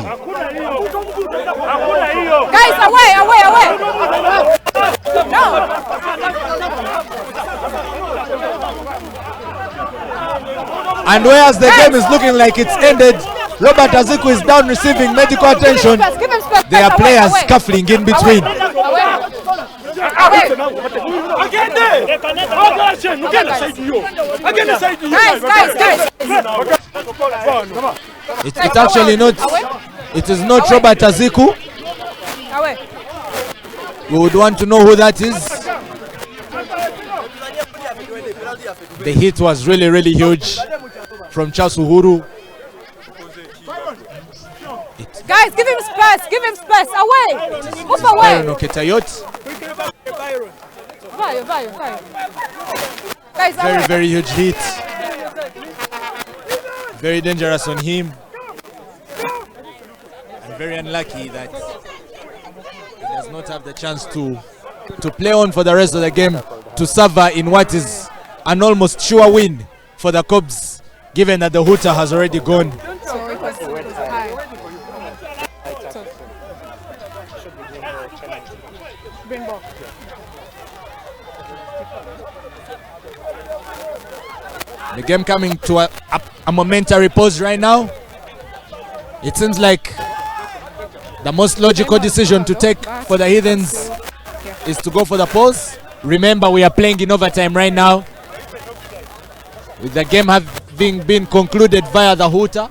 And whereas the game is looking like it's ended, Robert Aziku is down receiving medical attention. There are players scuffling in between. It's actually not. It is not Robert Aziku. We would want to know who that is. The hit was really huge from Charles Uhuru. Guys, give him space. Give him space. Away. Move away. Guys, very huge hit. Very dangerous on him. And very unlucky that he does not have the chance to play on for the rest of the game, to suffer in what is an almost sure win for the Cubs, given that the hooter has already gone. So it was high. Bring ball. The game coming to a momentary pause right now. It seems like the most logical decision to take for the Heathens is to go for the pause. Remember, we are playing in overtime right now, with the game having been concluded via the hooter.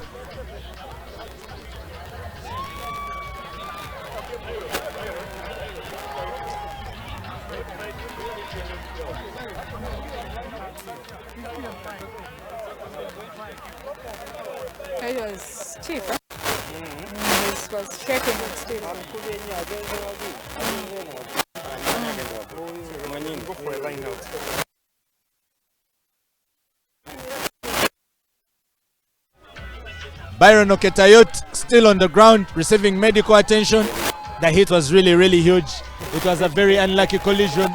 It was cheap, huh? It was shaking but still. Byron Oketayot still on the ground receiving medical attention. The hit was really huge. It was a very unlucky collision.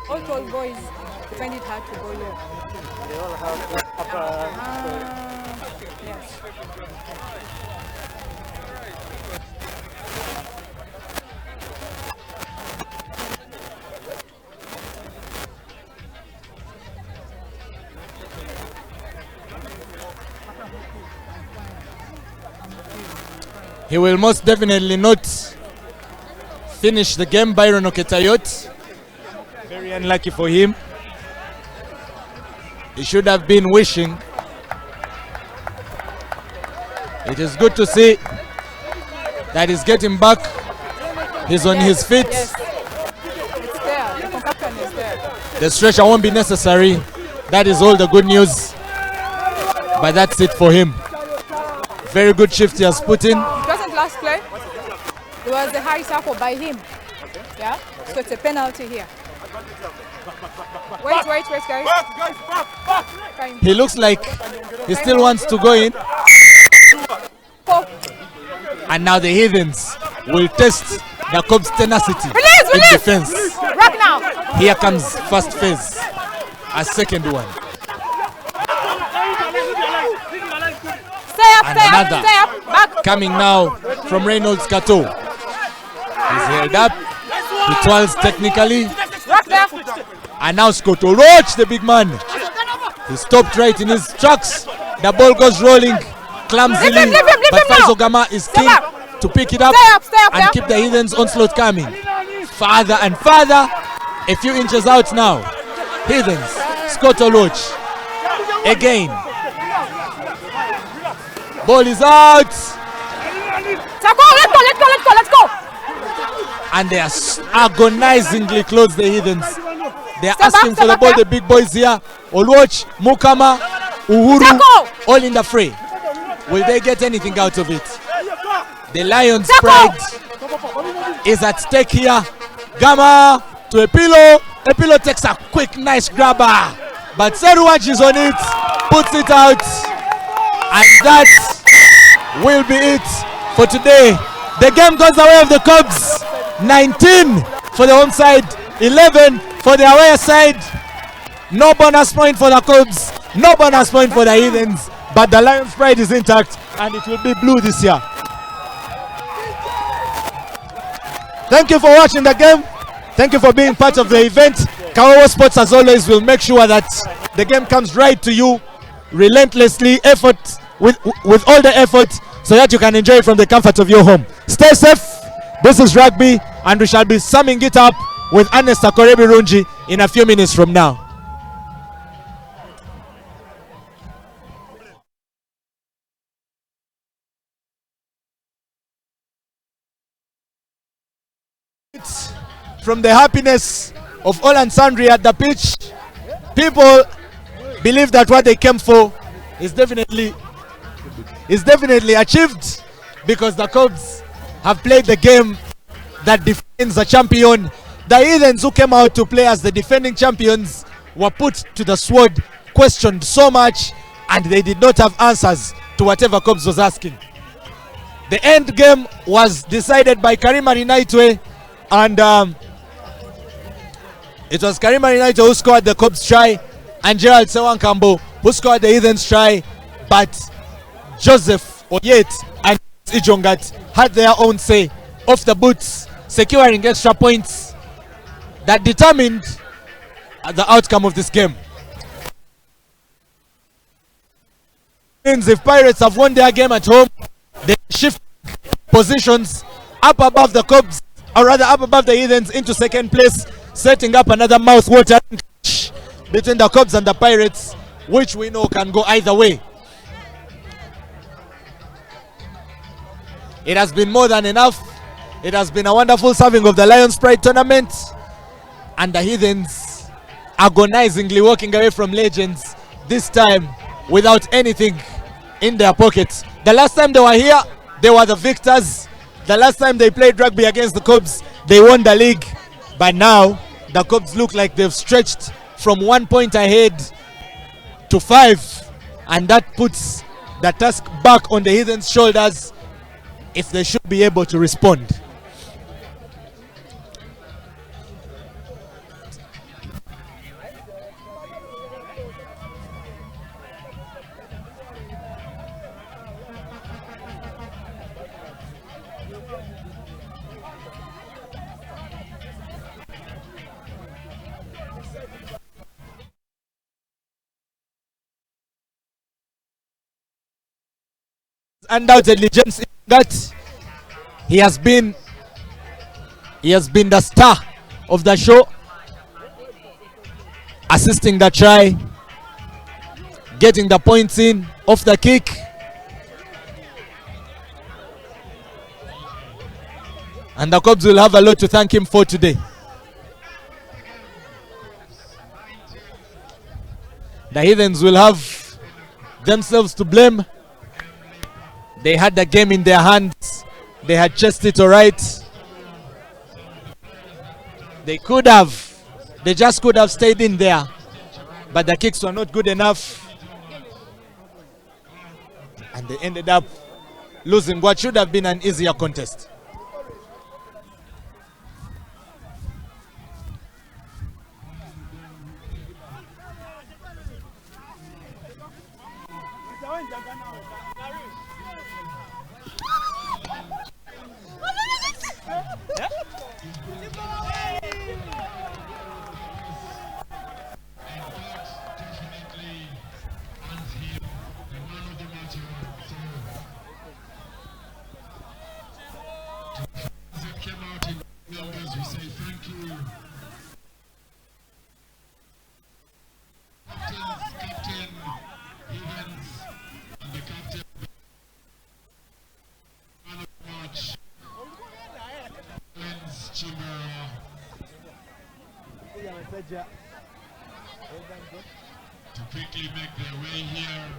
All 12 boys find it hard to go here. They all have upper. Yes. He will most definitely not finish the game, Byron Oketayot. Very unlucky for him. He should have been wishing. It is good to see that he's getting back. He's on his feet. Yes. It's there. The concussion is there. The stretcher won't be necessary. That is all the good news. But that's it for him. Very good shift he has put in. It wasn't last play. It was a high tackle by him. Yeah? So it's a penalty here. Wait, guys. Fine. He looks like he still wants to go in. And now the Heathens will test the Cubs' tenacity in defense. Rock now. Here comes first phase. A second one. And another Back. coming now from Reynolds Kato. He's held up. He twirls technically. Rock there. And now Scotto Roach, the big man. He stopped right in his tracks. The ball goes rolling clumsily. Leave him but now. Faizo Gama is keen to pick it up Stay up and there. keep the Heathens onslaught coming. Farther and farther. A few inches out now. Heathens. Scotto Roach. Again. Ball is out. Let's go. And they are agonizingly close, the Heathens. They are Step asking back, for the step ball, back. the big boys here. Oluoch, Mukama, Uhuru, Tackle. all in the fray. Will they get anything out of it? The Lions' Tackle. pride is at stake here. Gama to Epilo. Epilo takes a quick, nice grabber. But Seruwaj is on it, puts it out. And that will be it for today. The game goes the way of the Cubs. 19 for the home side, 11 for the away side. No bonus point for the Cubs, no bonus point for the Heathens. but the Lions' pride is intact, and it will be blue this year. Thank you for watching the game. Thank you for being part of the event. Kawowo Sports, as always, will make sure that the game comes right to you relentlessly, with all the effort, so that you can enjoy it from the comfort of your home. Stay safe. This is rugby, and we shall be summing it up with Ernest Akorebi Runji in a few minutes from now. From the happiness of all and sundry at the pitch, people believe that what they came for is definitely achieved, because the Cubs have played the game that defends the champion. The Heathens, who came out to play as the defending champions, were put to the sword, questioned so much, and they did not have answers to whatever Cubs was asking. The end game was decided by Karima Rinaitwe, and it was Karima Rinaitwe who scored the Cubs try, and Gerald Sewankambo who scored the Heathens try, but Joseph Oyet and Ijongat had their own say off the boots, securing extra points that determined the outcome of this game. Means if Pirates have won their game at home, they shift positions up above the Cubs, or rather up above the Heathens, into second place, setting up another mouth-watering clash between the Cubs and the Pirates, which we know can go either way. It has been more than enough. It has been a wonderful serving of the Lions Pride tournament, and the Heathens agonizingly walking away from legends, this time without anything in their pockets. The last time they were here, they were the victors. The last time they played rugby against the Cubs, they won the league. But now the Cubs look like they've stretched from 1 point ahead to 5, and that puts the task back on the Heathens' shoulders if they should be able to respond. Undoubtedly, James Ingat, he has been the star of the show, assisting the try, getting the points in off the kick. And the Cubs will have a lot to thank him for today. The Heathens will have themselves to blame. They had the game in their hands. They had chased it all right. They just could have stayed in there, but the kicks were not good enough, and they ended up losing what should have been an easier contest.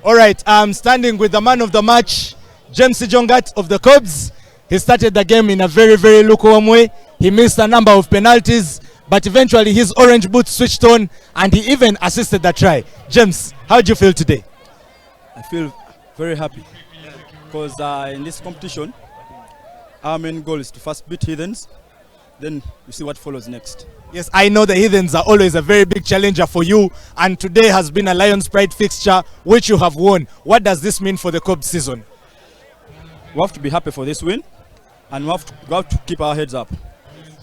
All right, I'm standing with the man of the match, James Ijongat of the Cubs. He started the game in a very, very lukewarm way. He missed a number of penalties, but eventually his orange boots switched on, and he even assisted the try. James, how do you feel today? I feel very happy because in this competition, our main goal is to first beat Heathens then you see what follows next. Yes, I know the Heathens are always a very big challenger for you, and today has been a Lions Pride fixture which you have won. What does this mean for the Cobs season? We have to be happy for this win, and we have to keep our heads up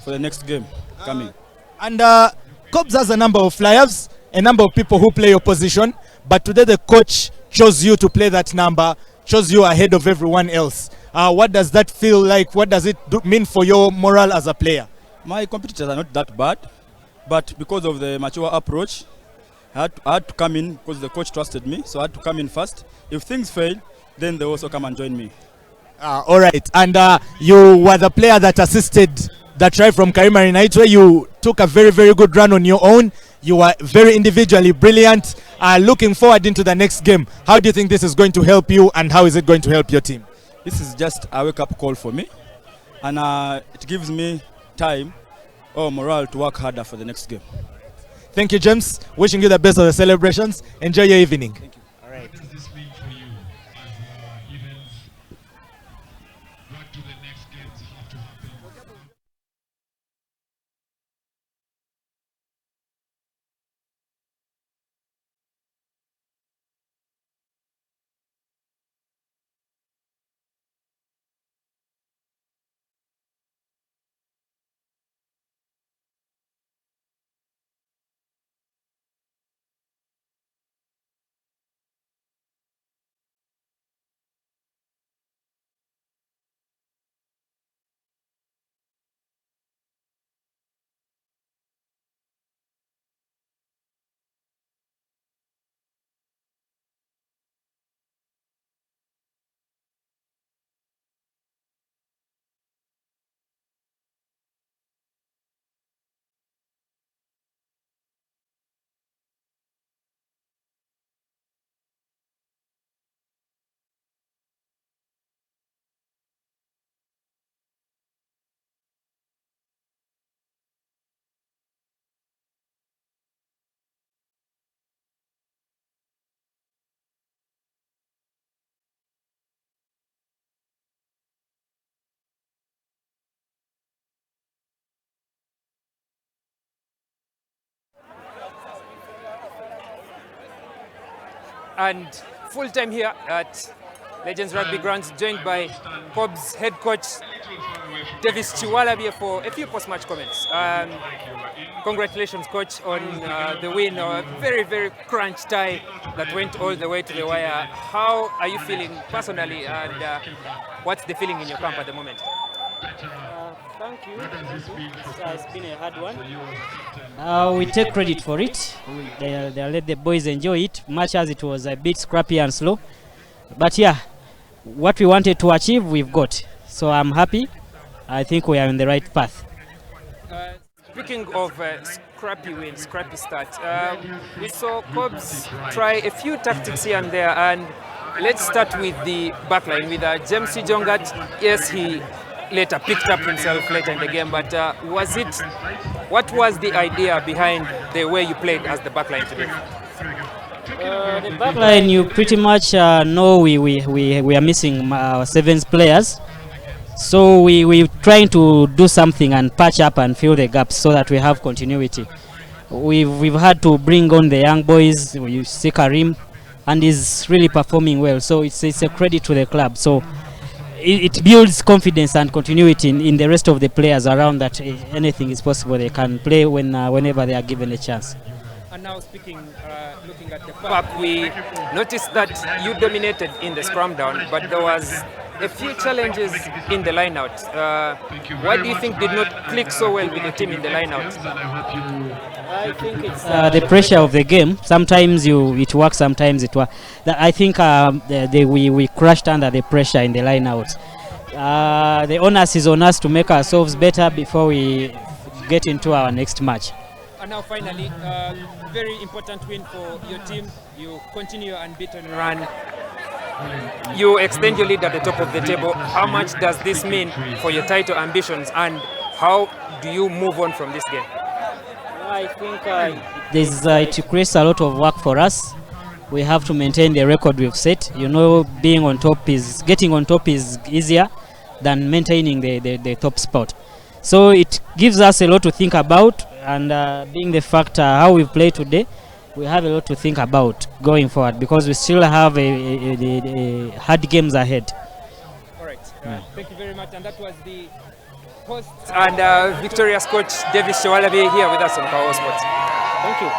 for the next game coming. And Cobs has a number of flyers, a number of people who play your position, but today the coach chose you to play that number, chose you ahead of everyone else. What does that feel like? What does it mean for your morale as a player? My competitors are not that bad, but because of the mature approach, I had to come in because the coach trusted me, so I had to come in first. If things fail, then they also come and join me. All right, and you were the player that assisted the try from Karima Night, where you took a very, very good run on your own. You were very individually brilliant. Looking forward into the next game, how do you think this is going to help you, and how is it going to help your team? This is just a wake-up call for me, and it gives me time or morale to work harder for the next game. Thank you, James. Wishing you the best of the celebrations. Enjoy your evening. Thank you. All right. And full time here at Legends Rugby Grounds, joined by Cobs head coach Davis Chiwalabi for a few post-match comments. Congratulations, coach, on the win. A very, very crunch tie that went all the way to the wire. How are you feeling personally, and what's the feeling in your camp at the moment? Thank you. It's been a hard one. We take credit for it. They'll let the boys enjoy it, much as it was a bit scrappy and slow. But yeah, what we wanted to achieve, we've got. So I'm happy. I think we are on the right path. Speaking of scrappy win, scrappy start, we saw Cobs try a few tactics here and there, and let's start with the backline with James Jongat. Yes, he later picked up himself later in the game, but what was the idea behind the way you played as the backline today? The backline, you pretty much know we are missing our sevens players, so we're trying to do something and patch up and fill the gaps so that we have continuity. We've had to bring on the young boys. You see Karim, and he's really performing well, so it's a credit to the club. So it builds confidence and continuity in the rest of the players around, that anything is possible. They can play whenever they are given a chance. And now speaking, looking at the pack, we noticed that you dominated in the scrum down, but there was a few challenges in the line-out. What do you think did not click so well with the team in the line-out? I think it's the pressure of the game. Sometimes it works, sometimes it works. I think we crashed under the pressure in the line-out. The onus is on us to make ourselves better before we get into our next match. And now finally, very important win for your team. You continue your unbeaten run. You extend your lead at the top of the table. How much does this mean for your title ambitions, and how do you move on from this game? I think it creates a lot of work for us. We have to maintain the record we've set. You know, getting on top is easier than maintaining the top spot. So it gives us a lot to think about, and being the fact how we play today, we have a lot to think about going forward because we still have a hard games ahead. All right. Thank you very much. And that was the host and victorious coach Davis Shawalabi here with us on Kawowo Sports. Thank you.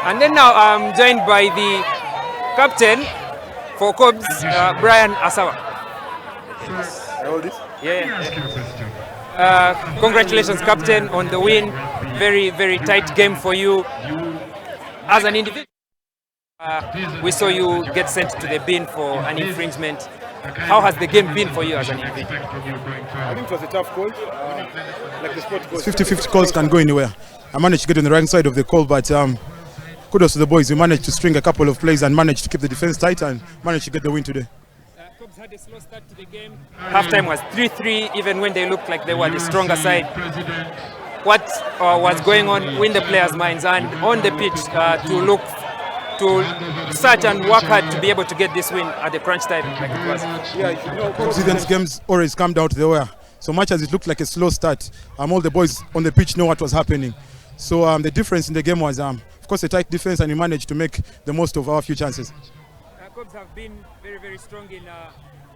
And then now I'm joined by the captain for Cobs, Brian Asawa. Hold this? Yeah. Congratulations, captain, on the win. Very, very tight game for you. As an individual, we saw you get sent to the bin for an infringement. How has the game been for you as an individual? I think it was a tough call. Like the sport coach. 50-50 calls can go anywhere. I managed to get on the right side of the call, but kudos to the boys. We managed to string a couple of plays and managed to keep the defense tight and managed to get the win today. Cubs had a slow start to the game. Halftime was 3-3, even when they looked like they were the stronger side. What was going on in the players' minds and on the pitch to search and work hard to be able to get this win at the crunch time like it was? Yeah, Heathens games always come down to the wire. So much as it looked like a slow start, all the boys on the pitch know what was happening. So the difference in the game was, of course, a tight defense, and we managed to make the most of our few chances. Cubs have been very, very strong in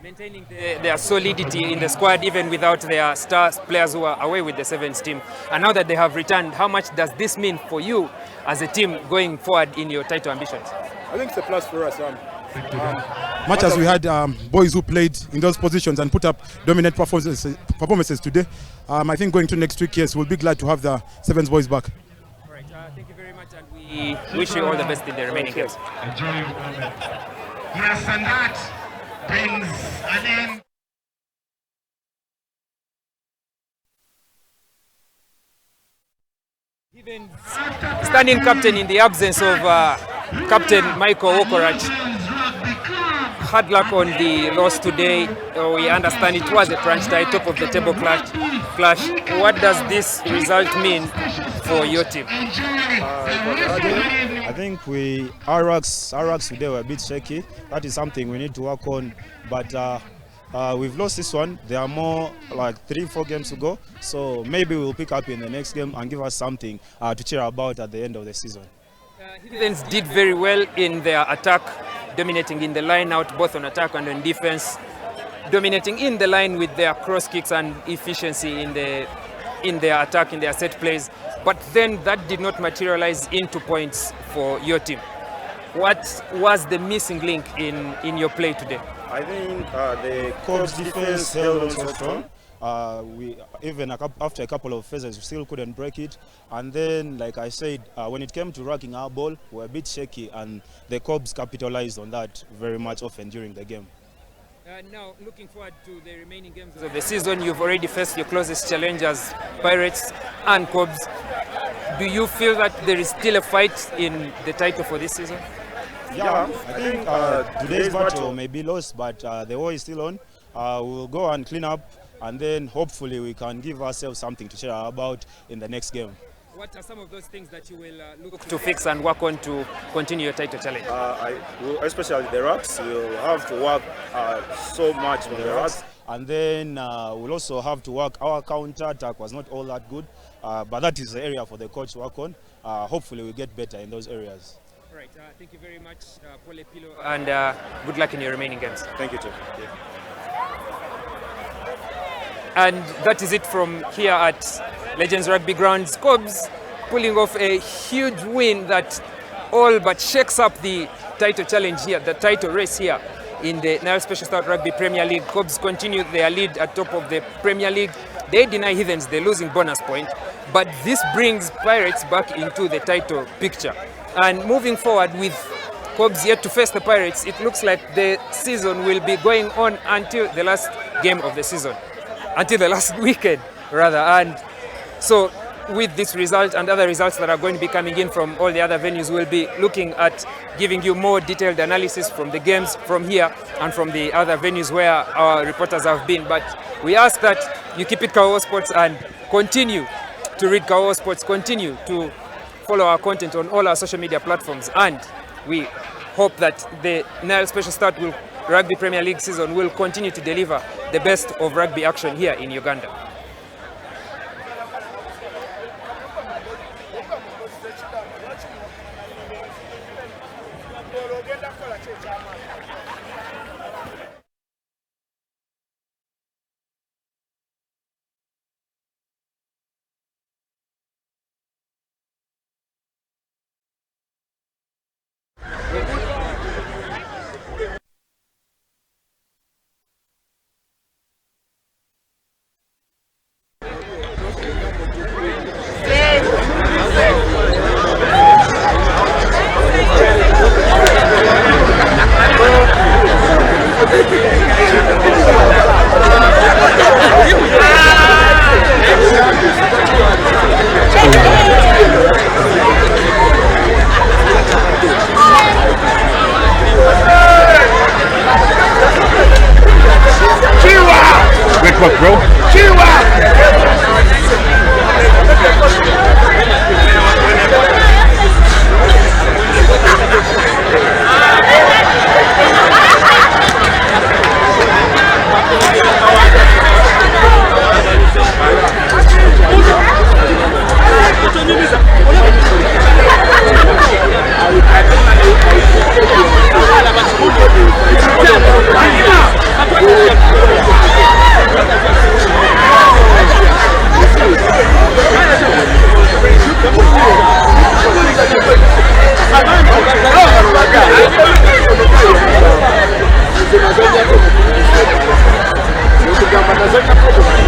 maintaining their solidity in the squad, even without their star players who are away with the Sevens team. And now that they have returned, how much does this mean for you as a team going forward in your title ambitions? I think it's a plus for us. Much as we had boys who played in those positions and put up dominant performances today, I think going to next week, yes, we'll be glad to have the Sevens boys back. All right, thank you very much, and we wish you all the best in the remaining games. Enjoy your moment. Yes, and that brings an end. Standing captain in the absence of Captain Michael Wokorach. Hard luck on the loss today. We understand it was a crunch tie, top of the table clash. What does this result mean for your team? I think our rucks today were a bit shaky. That is something we need to work on. But we've lost this one. There are more like 3-4 games to go. So maybe we'll pick up in the next game and give us something to cheer about at the end of the season. Heathens did very well in their attack, dominating in the line out, both on attack and on defense, dominating in the line with their cross kicks and efficiency in their attack, in their set plays. But then that did not materialize into points for your team. What was the missing link in your play today? I think the Cobs defense held on so strong. We even after a couple of phases, we still couldn't break it. And then, like I said, when it came to racking our ball, we were a bit shaky, and the Cobs capitalized on that very much often during the game. Now, looking forward to the remaining games of the season, you've already faced your closest challengers, Pirates and Cobs. Do you feel that there is still a fight in the title for this season? Yeah, I think today's battle may be lost, but the war is still on. We'll go and clean up, and then hopefully we can give ourselves something to share about in the next game. What are some of those things that you will look to fix and work on to continue your title challenge? Especially the rucks, we'll have to work so much on the rucks. And then we'll also have to work. Our counter attack was not all that good, but that is the area for the coach to work on. Hopefully we'll get better in those areas. All right, thank you very much, Pole Pilo, and good luck in your remaining games. Thank you, too. Yeah. And that is it from here at Legends Rugby Grounds. Cobs pulling off a huge win that all but shakes up the title challenge here, the title race here in the Nile Special Stout Rugby Premier League. Cobs continue their lead at top of the Premier League. They deny Heathens the losing bonus point, but this brings Pirates back into the title picture. And moving forward with Cobs yet to face the Pirates, it looks like the season will be going on until the last game of the season. Until the last weekend, rather. And so with this result and other results that are going to be coming in from all the other venues, we'll be looking at giving you more detailed analysis from the games from here and from the other venues where our reporters have been. But we ask that you keep it Kawowo Sports and continue to read Kawowo Sports, continue to follow our content on all our social media platforms, and we hope that the Nile Special Start Rugby Premier League season will continue to deliver the best of rugby action here in Uganda. Great work, bro. Não se